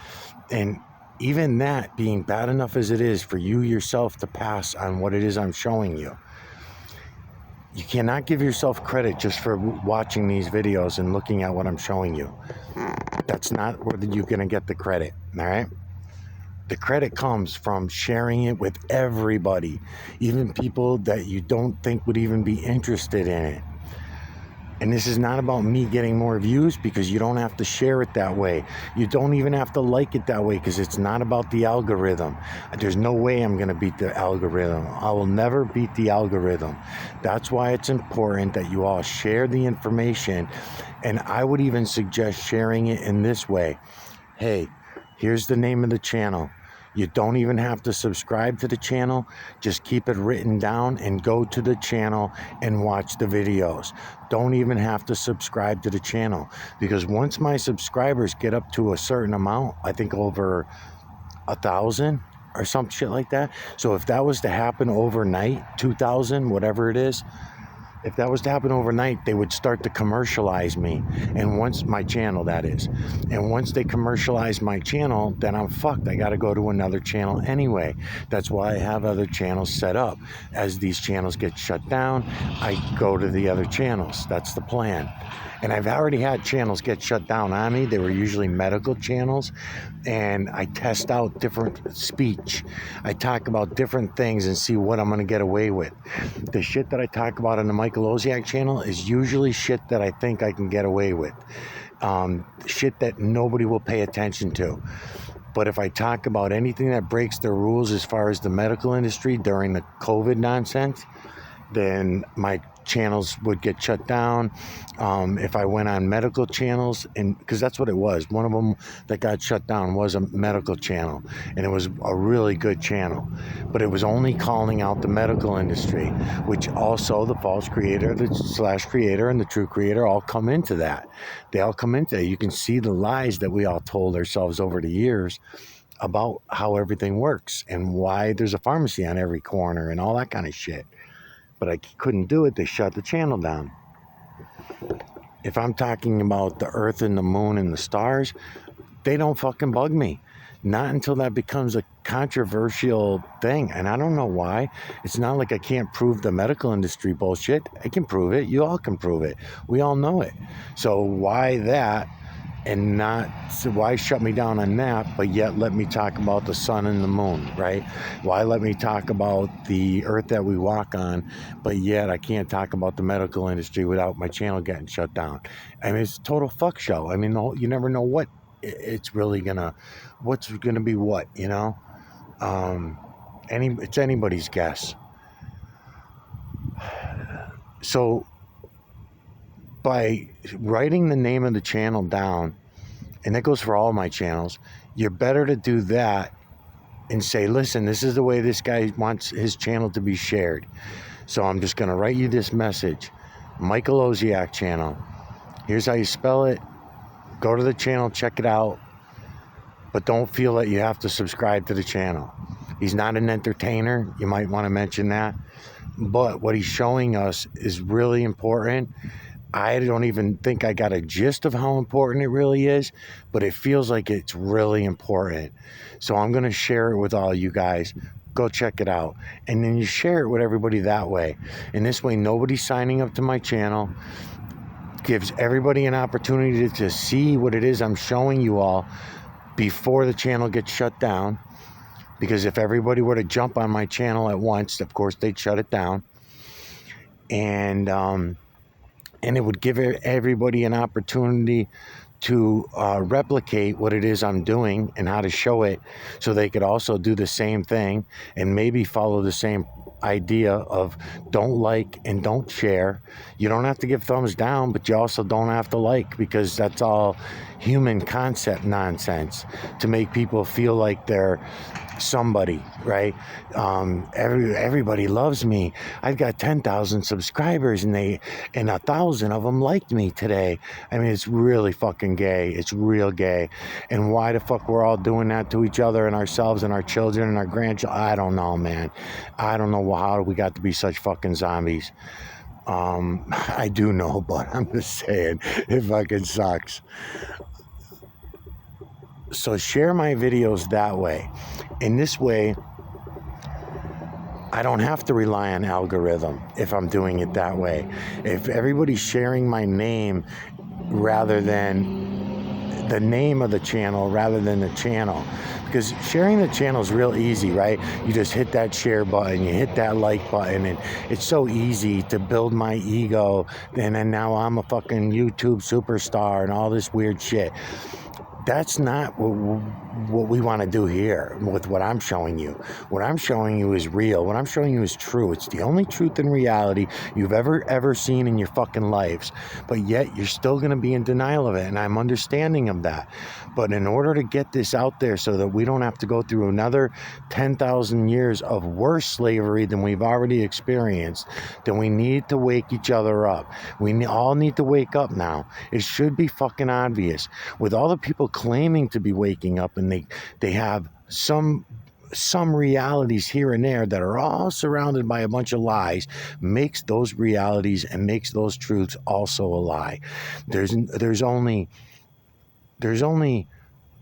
And even that being bad enough as it is for you yourself to pass on what it is I'm showing you, you cannot give yourself credit just for watching these videos and looking at what I'm showing you. That's not where you're going to get the credit, all right? The credit comes from sharing it with everybody, even people that you don't think would even be interested in it. And this is not about me getting more views, because you don't have to share it that way. You don't even have to like it that way, because it's not about the algorithm. There's no way I'm going to beat the algorithm. I will never beat the algorithm. That's why it's important that you all share the information. And I would even suggest sharing it in this way. Hey, here's the name of the channel. You don't even have to subscribe to the channel. Just keep it written down and go to the channel and watch the videos. Don't even have to subscribe to the channel, because once my subscribers get up to a certain amount, I think over 1,000 or some shit like that. So if that was to happen overnight, 2,000, whatever it is, if that was to happen overnight, they would start to commercialize me. And once my channel, that is. And once they commercialize my channel, then I'm fucked. I got to go to another channel anyway. That's why I have other channels set up. As these channels get shut down, I go to the other channels. That's the plan. And I've already had channels get shut down on me. They were usually medical channels. And I test out different speech. I talk about different things and see what I'm going to get away with. The shit that I talk about on the Michael Oziak channel is usually shit that I think I can get away with. Shit that nobody will pay attention to. But if I talk about anything that breaks the rules as far as the medical industry during the COVID nonsense, then my channels would get shut down. If I went on medical channels, and because that's what it was, one of them that got shut down was a medical channel, and it was a really good channel, but it was only calling out the medical industry, which also the false creator, the / creator, and the true creator all come into that. They all come into that. You can see the lies that we all told ourselves over the years about how everything works and why there's a pharmacy on every corner and all that kind of shit. But I couldn't do it. They shut the channel down. If I'm talking about the earth and the moon and the stars, they don't fucking bug me. Not until that becomes a controversial thing. And I don't know why. It's not like I can't prove the medical industry bullshit. I can prove it. You all can prove it. We all know it. So why that? And not, so why shut me down on that, but yet let me talk about the sun and the moon, right? Why let me talk about the earth that we walk on, but yet I can't talk about the medical industry without my channel getting shut down? I mean, it's a total fuck show. I mean, you never know what it's really what's gonna be what, you know? It's anybody's guess. So by writing the name of the channel down and that goes for all my channels, you're better to do that and say, listen, this is the way this guy wants his channel to be shared. So I'm just going to write you this message. Michael Oziak channel. Here's how you spell it. Go to the channel, check it out. But don't feel that you have to subscribe to the channel. He's not an entertainer. You might want to mention that. But what he's showing us is really important. I don't even think I got a gist of how important it really is, but it feels like it's really important. So I'm going to share it with all you guys. Go check it out. And then you share it with everybody that way. And this way, nobody's signing up to my channel. Gives everybody an opportunity to see what it is I'm showing you all before the channel gets shut down. Because if everybody were to jump on my channel at once, of course, they'd shut it down. And it would give everybody an opportunity to replicate what it is I'm doing and how to show it, so they could also do the same thing and maybe follow the same idea of don't like and don't share. You don't have to give thumbs down, but you also don't have to like, because that's all human concept nonsense to make people feel like they're somebody, right? Everybody loves me. I've got 10,000 subscribers and 1,000 of them liked me today. I mean, it's really fucking gay. It's real gay. And why the fuck we're all doing that to each other and ourselves and our children and our grandchildren? I don't know, man. I don't know how we got to be such fucking zombies. I do know, but I'm just saying, it fucking sucks. So share my videos that way. In this way, I don't have to rely on algorithm if I'm doing it that way. If everybody's sharing my name rather than the name of the channel rather than the channel, because sharing the channel is real easy, right? You just hit that share button, you hit that like button, and it's so easy to build my ego. And then now I'm a fucking YouTube superstar and all this weird shit. That's not what we want to do here with what I'm showing you. What I'm showing you is real. What I'm showing you is true. It's the only truth and reality you've ever seen in your fucking lives. But yet you're still going to be in denial of it. And I'm understanding of that. But in order to get this out there so that we don't have to go through another 10,000 years of worse slavery than we've already experienced, then we need to wake each other up. We all need to wake up now. It should be fucking obvious. With all the people claiming to be waking up, and they have some realities here and there that are all surrounded by a bunch of lies, makes those realities and makes those truths also a lie. There's only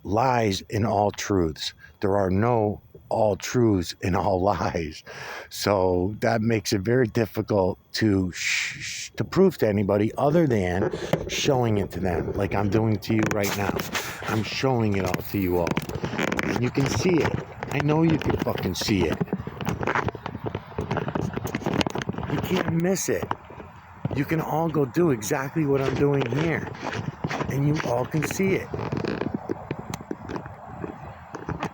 lies in all truths. There are no all truths in all lies. So that makes it very difficult to prove to anybody other than showing it to them, like I'm doing to you right now. I'm showing it all to you all. And you can see it. I know you can fucking see it. You can't miss it. You can all go do exactly what I'm doing here. And you all can see it.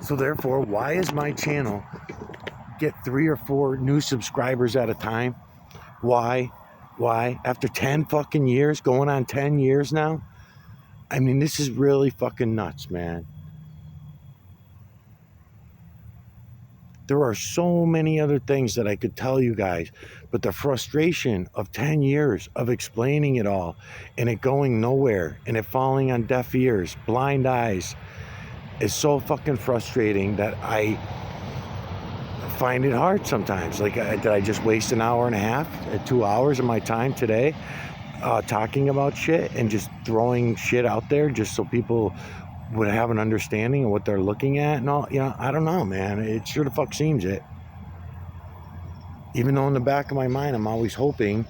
So therefore, why is my channel get 3 or 4 new subscribers at a time? Why? After 10 fucking years, going on 10 years now? I mean, this is really fucking nuts, man. There are so many other things that I could tell you guys, but the frustration of 10 years of explaining it all and it going nowhere and it falling on deaf ears, blind eyes, is so fucking frustrating that I find it hard sometimes. Like, did I just waste an hour and a half, 2 hours of my time today talking about shit and just throwing shit out there just so people would have an understanding of what they're looking at and all? You know, I don't know, man. It sure the fuck seems it. Even though in the back of my mind, I'm always hoping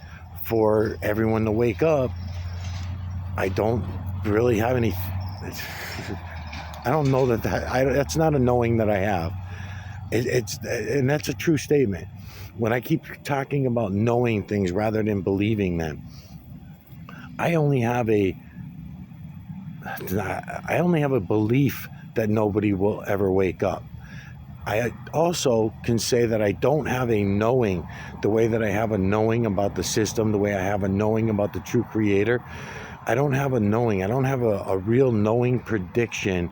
for everyone to wake up, I don't really have any... I don't know that's not a knowing that I have. And that's a true statement. When I keep talking about knowing things rather than believing them, I only have a belief that nobody will ever wake up. I also can say that I don't have a knowing the way that I have a knowing about the system, the way I have a knowing about the true creator. I don't have a knowing. I don't have a real knowing prediction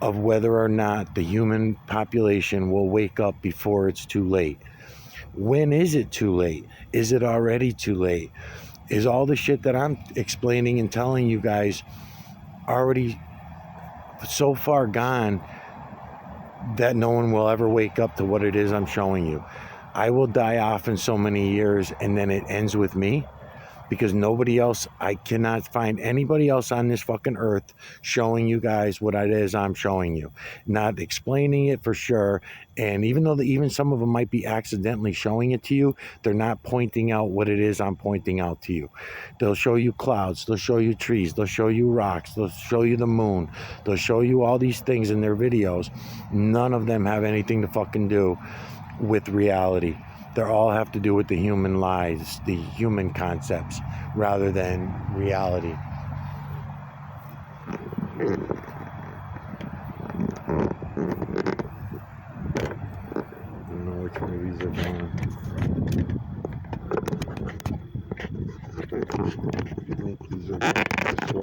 of whether or not the human population will wake up before it's too late. When is it too late? Is it already too late? Is all the shit that I'm explaining and telling you guys already so far gone that no one will ever wake up to what it is I'm showing you? I will die off in so many years and then it ends with me, because nobody else, I cannot find anybody else on this fucking earth showing you guys what it is I'm showing you, not explaining it for sure. And even though even some of them might be accidentally showing it to you, they're not pointing out what it is I'm pointing out to you. They'll show you clouds, they'll show you trees, they'll show you rocks, they'll show you the moon, they'll show you all these things in their videos. None of them have anything to fucking do with reality. They all have to do with the human lies, the human concepts, rather than reality. I don't know which one of these are going. I think these are this way.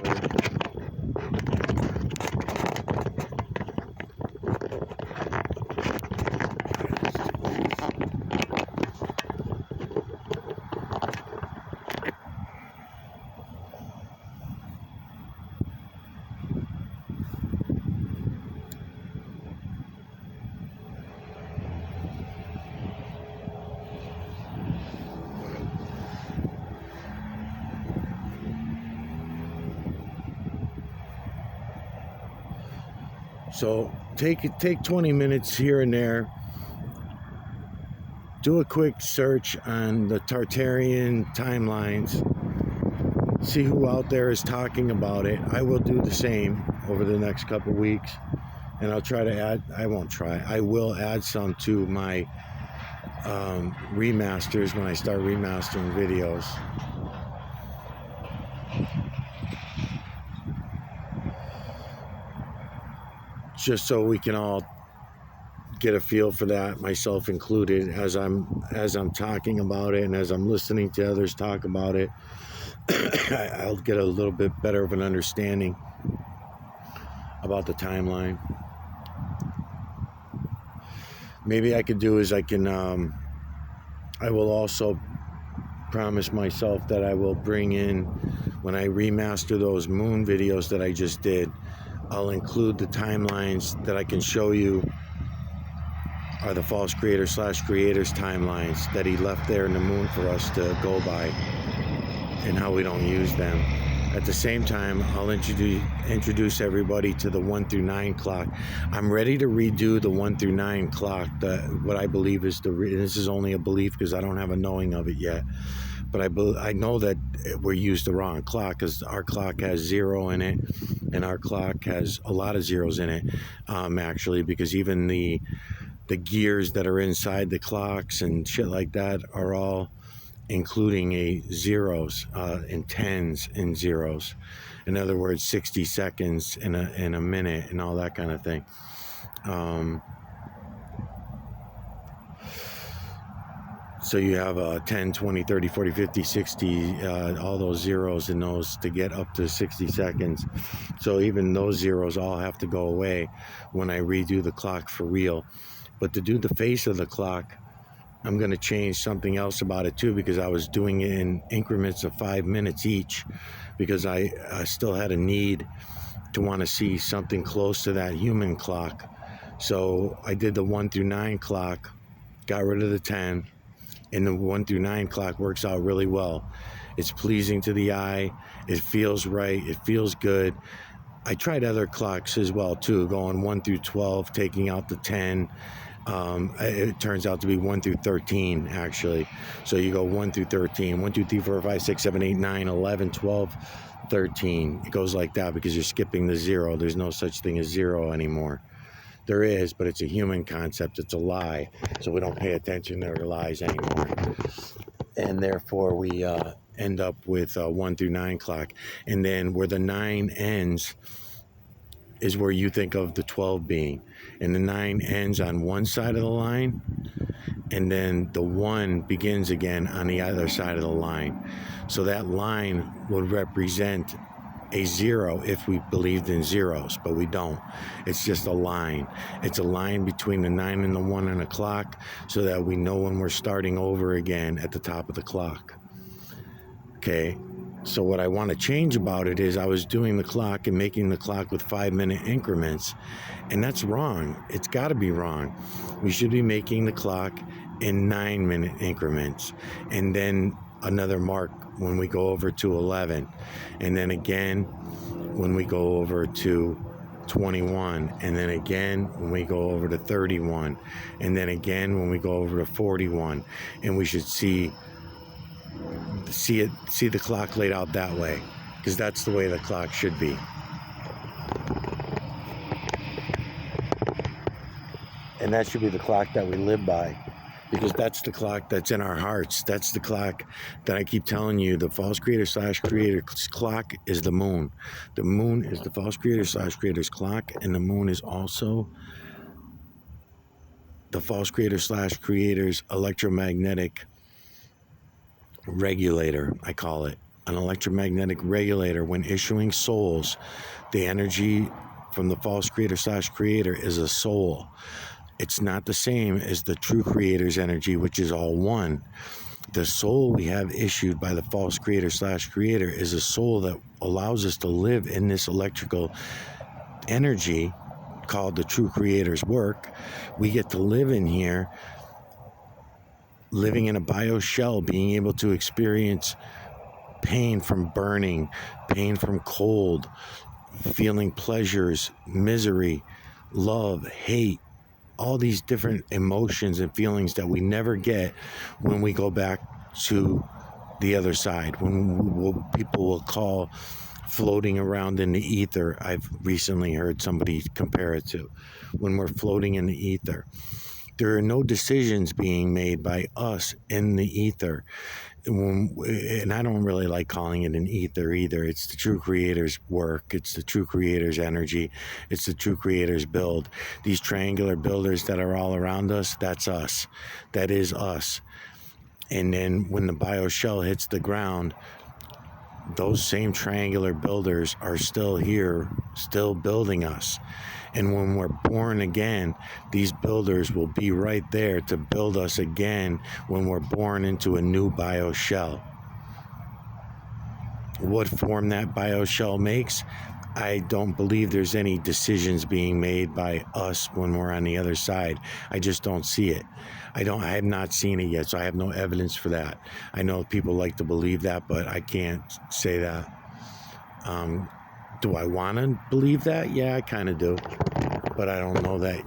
So take 20 minutes here and there. Do a quick search on the Tartarian timelines. See who out there is talking about it. I will do the same over the next couple weeks. And I'll try to add, I will add some to my remasters when I start remastering videos. Just so we can all get a feel for that, myself included, as I'm talking about it and as I'm listening to others talk about it. I'll get a little bit better of an understanding about the timeline. Maybe I could do is I will also promise myself that I will bring in, when I remaster those moon videos that I just did, I'll include the timelines that I can show you are the false creator / creators timelines that he left there in the moon for us to go by, and how we don't use them. At the same time, I'll introduce everybody to the 1 through 9 clock. I'm ready to redo the 1 through 9 clock, what I believe is this is only a belief because I don't have a knowing of it yet. But I know that we used the wrong clock, because our clock has 0 in it, and our clock has a lot of zeros in it, actually, because even the gears that are inside the clocks and shit like that are all including zeros and tens and zeros. In other words, 60 seconds in a minute and all that kind of thing. So you have 10, 20, 30, 40, 50, 60, all those zeros in those to get up to 60 seconds. So even those zeros all have to go away when I redo the clock for real. But to do the face of the clock, I'm going to change something else about it too, because I was doing it in increments of 5 minutes each, because I still had a need to want to see something close to that human clock. So I did the 1 through 9 clock, got rid of the 10, and the 1 through 9 clock works out really well. It's pleasing to the eye, it feels right, it feels good. I tried other clocks as well too, going 1 through 12, taking out the 10. It turns out to be 1 through 13 actually. So you go 1 through 13, 1, 2, 3, 4, 5, 6, 7, 8, 9, 11, 12, 13. It goes like that because you're skipping the 0. There's no such thing as 0 anymore. There is, but it's a human concept. It's a lie. So we don't pay attention to their lies anymore. And therefore we end up with 1 through 9 clock. And then where the 9 ends is where you think of the 12 being. And the 9 ends on one side of the line, and then the 1 begins again on the other side of the line. So that line would represent a zero if we believed in zeros, but we don't. It's just a line. It's a line between the 9 and the 1 on the clock so that we know when we're starting over again at the top of the clock. Okay, so what I want to change about it is I was doing the clock and making the clock with 5-minute increments, and that's wrong. It's got to be wrong. We should be making the clock in 9-minute increments, and then another mark when we go over to 11, and then again when we go over to 21, and then again when we go over to 31, and then again when we go over to 41, and we should see the clock laid out that way, because that's the way the clock should be. And that should be the clock that we live by, because that's the clock that's in our hearts. That's the clock that I keep telling you. The false creator/creator's clock is the moon. The moon is the false creator/creator's clock, and the moon is also the false creator/creator's electromagnetic regulator, I call it. An electromagnetic regulator. When issuing souls, the energy from the false creator/creator is a soul. It's not the same as the true creator's energy, which is all one. The soul we have issued by the false creator/creator is a soul that allows us to live in this electrical energy called the true creator's work. We get to live in here, living in a bioshell, being able to experience pain from burning, pain from cold, feeling pleasures, misery, love, hate, all these different emotions and feelings that we never get when we go back to the other side, when people will call floating around in the ether. I've recently heard somebody compare it to when we're floating in the ether. There are no decisions being made by us in the ether. And I don't really like calling it an ether either. It's the true creator's work. It's the true creator's energy. It's the true creator's build. These triangular builders that are all around us, that's us. That is us. And then when the bioshell hits the ground, those same triangular builders are still here, still building us. And when we're born again, these builders will be right there to build us again when we're born into a new bioshell. What form that bioshell makes, I don't believe there's any decisions being made by us when we're on the other side. I just don't see it. I have not seen it yet, so I have no evidence for that. I know people like to believe that, but I can't say that. Do I want to believe that? Yeah, I kind of do, but I don't know that.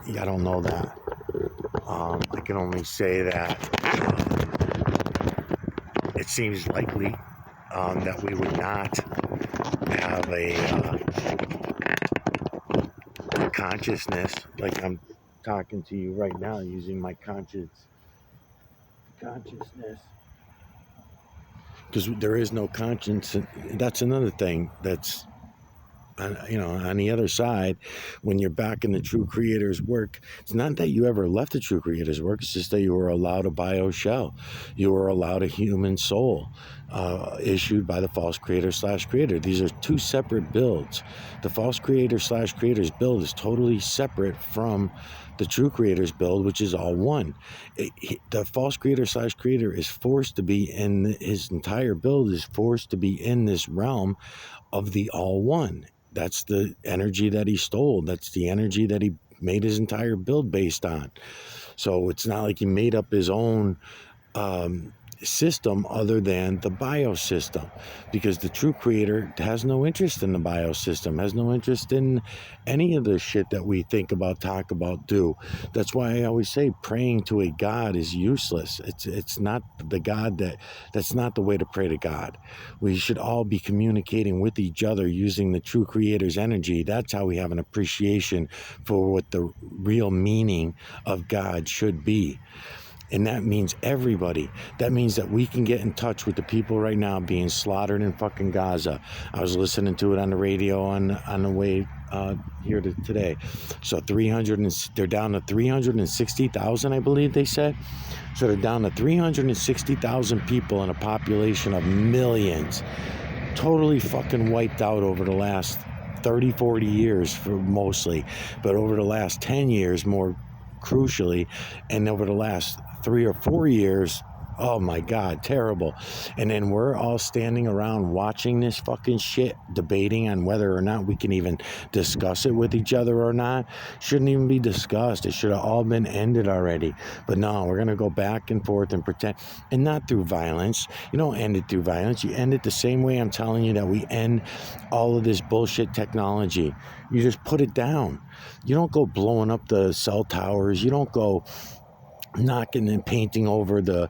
I can only say that it seems likely that we would not have a consciousness like I'm talking to you right now using my consciousness, because there is no conscience. That's another thing that's on the other side. When you're back in the true creator's work, it's not that you ever left the true creator's work, it's just that you were allowed a bioshell. You were allowed a human soul issued by the false creator/creator. These are two separate builds. The false creator/creator's build is totally separate from the true creator's build, which is all one. The false creator/creator is forced to be in, his entire build is forced to be in this realm of the all one. That's the energy that he stole. That's the energy that he made his entire build based on. So it's not like he made up his own system other than the biosystem, because the true creator has no interest in the biosystem, has no interest in any of the shit that we think about, talk about, do. That's why I always say praying to a God is useless. It's not the God that's not the way to pray to God. We should all be communicating with each other using the true creator's energy. That's how we have an appreciation for what the real meaning of God should be. And that means everybody. That means that we can get in touch with the people right now being slaughtered in fucking Gaza. I was listening to it on the radio on the way here today. So they're down to 360,000, I believe they said. So they're down to 360,000 people in a population of millions. totally fucking wiped out over the last 30, 40 years for mostly, but over the last 10 years more crucially, and over the last 3 or 4 years, oh my God, terrible. And then we're all standing around watching this fucking shit, debating on whether or not we can even discuss it with each other or not. Shouldn't even be discussed. It should have all been ended already. But no, we're going to go back and forth and pretend, and not through violence. You don't end it through violence. You end it the same way I'm telling you that we end all of this bullshit technology. You just put it down. You don't go blowing up the cell towers. You don't go knocking and painting over the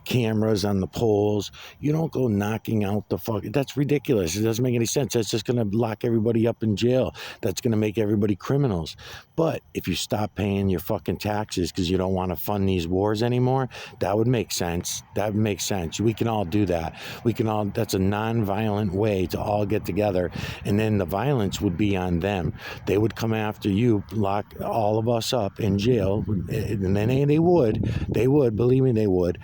cameras on the poles. You don't go knocking out the fuck. That's ridiculous. It doesn't make any sense. That's just going to lock everybody up in jail. That's going to make everybody criminals. But if you stop paying your fucking taxes because you don't want to fund these wars anymore, that would make sense. That would make sense. We can all do that. We can all, that's a non-violent way to all get together. And then the violence would be on them. They would come after you, lock all of us up in jail. And then they would, believe me, they would.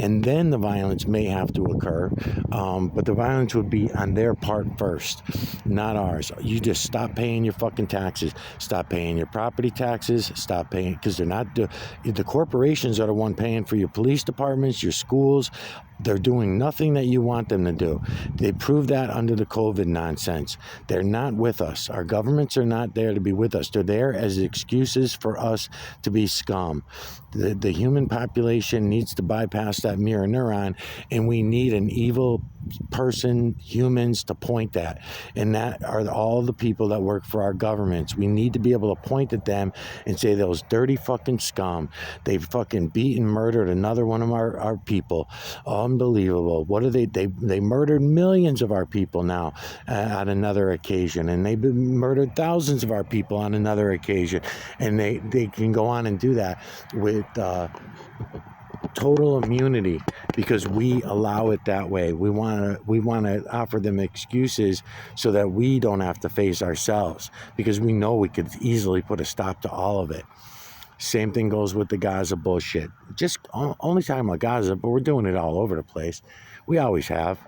And then the violence may have to occur, but the violence would be on their part first, not ours. You just stop paying your fucking taxes, stop paying your property taxes, stop paying, because they're not, the corporations are the one paying for your police departments, your schools. They're doing nothing that you want them to do. They prove that under the COVID nonsense. They're not with us. Our governments are not there to be with us. They're there as excuses for us to be scum. The human population needs to bypass that mirror neuron, and we need an evil person, humans, to point at. And that are all the people that work for our governments. We need to be able to point at them and say, those dirty fucking scum. They fucking beat and murdered another one of our people. Unbelievable. What are they murdered millions of our people now on another occasion, and they've murdered thousands of our people on another occasion, and they can go on and do that with total immunity because we allow it that way. We want to offer them excuses so that we don't have to face ourselves, because we know we could easily put a stop to all of it. Same thing goes with the Gaza bullshit. Just only talking about Gaza, but we're doing it all over the place. We always have.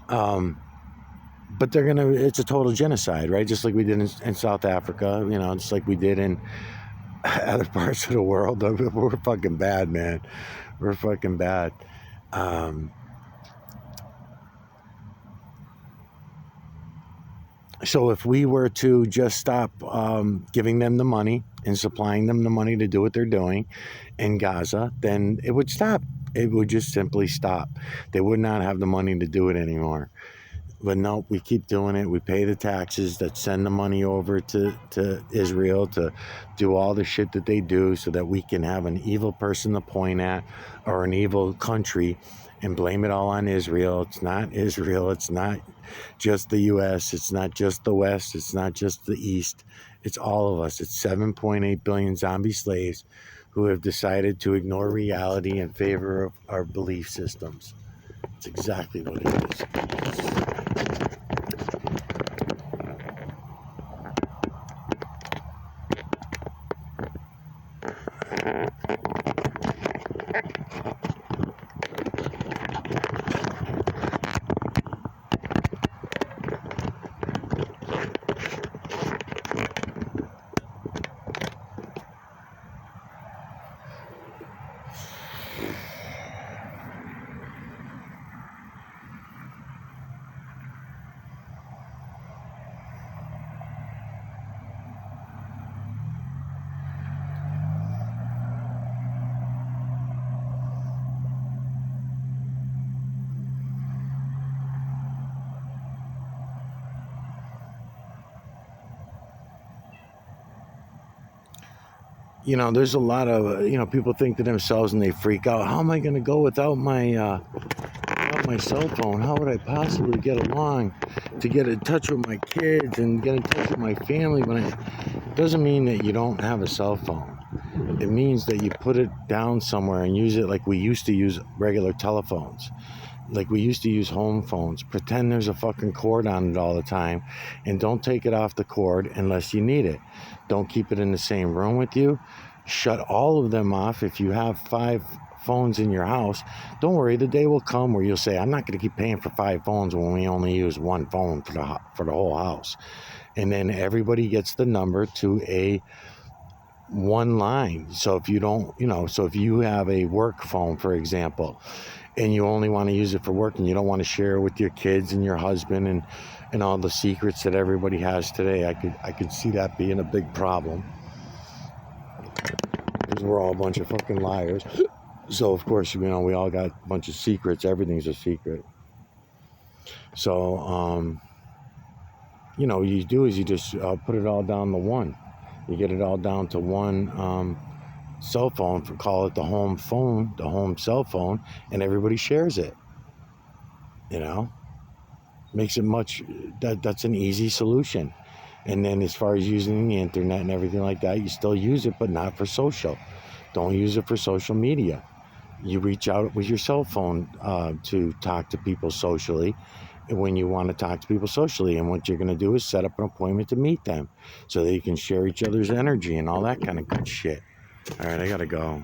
But it's a total genocide, right? Just like we did in South Africa, just like we did in other parts of the world. We're fucking bad, man. We're fucking bad. So if we were to just stop giving them the money and supplying them the money to do what they're doing in Gaza, then it would stop. It would just simply stop. They would not have the money to do it anymore. But no, we keep doing it. We pay the taxes that send the money over to Israel to do all the shit that they do so that we can have an evil person to point at, or an evil country, and blame it all on Israel. It's not Israel. It's not just the U.S. It's not just the West. It's not just the East. It's all of us. It's 7.8 billion zombie slaves who have decided to ignore reality in favor of our belief systems. It's exactly what it is. There's a lot of, people think to themselves and they freak out. How am I going to go without my cell phone? How would I possibly get along to get in touch with my kids and get in touch with my family? It doesn't mean that you don't have a cell phone. It means that you put it down somewhere and use it like we used to use regular telephones. Like we used to use home phones. Pretend there's a fucking cord on it all the time, and don't take it off the cord unless you need it. Don't keep it in the same room with you. Shut all of them off. If you have phones in your house, don't worry, the day will come where you'll say, I'm not going to keep paying for 5 phones when we only use 1 phone for the whole house. And then everybody gets the number to a one line. So if you don't, so if you have a work phone, for example, and you only want to use it for work and you don't want to share it with your kids and your husband and all the secrets that everybody has today, I could see that being a big problem, because we're all a bunch of fucking liars. So of course, we all got a bunch of secrets. Everything's a secret. So you do is you just put it all down to one. You get it all down to one cell phone, call it the home phone, the home cell phone, and everybody shares it. Makes it that's an easy solution. And then as far as using the internet and everything like that, you still use it, but not for social. Don't use it for social media. You reach out with your cell phone to talk to people socially when you want to talk to people socially. And what you're going to do is set up an appointment to meet them so that you can share each other's energy and all that kind of good shit. All right, I got to go.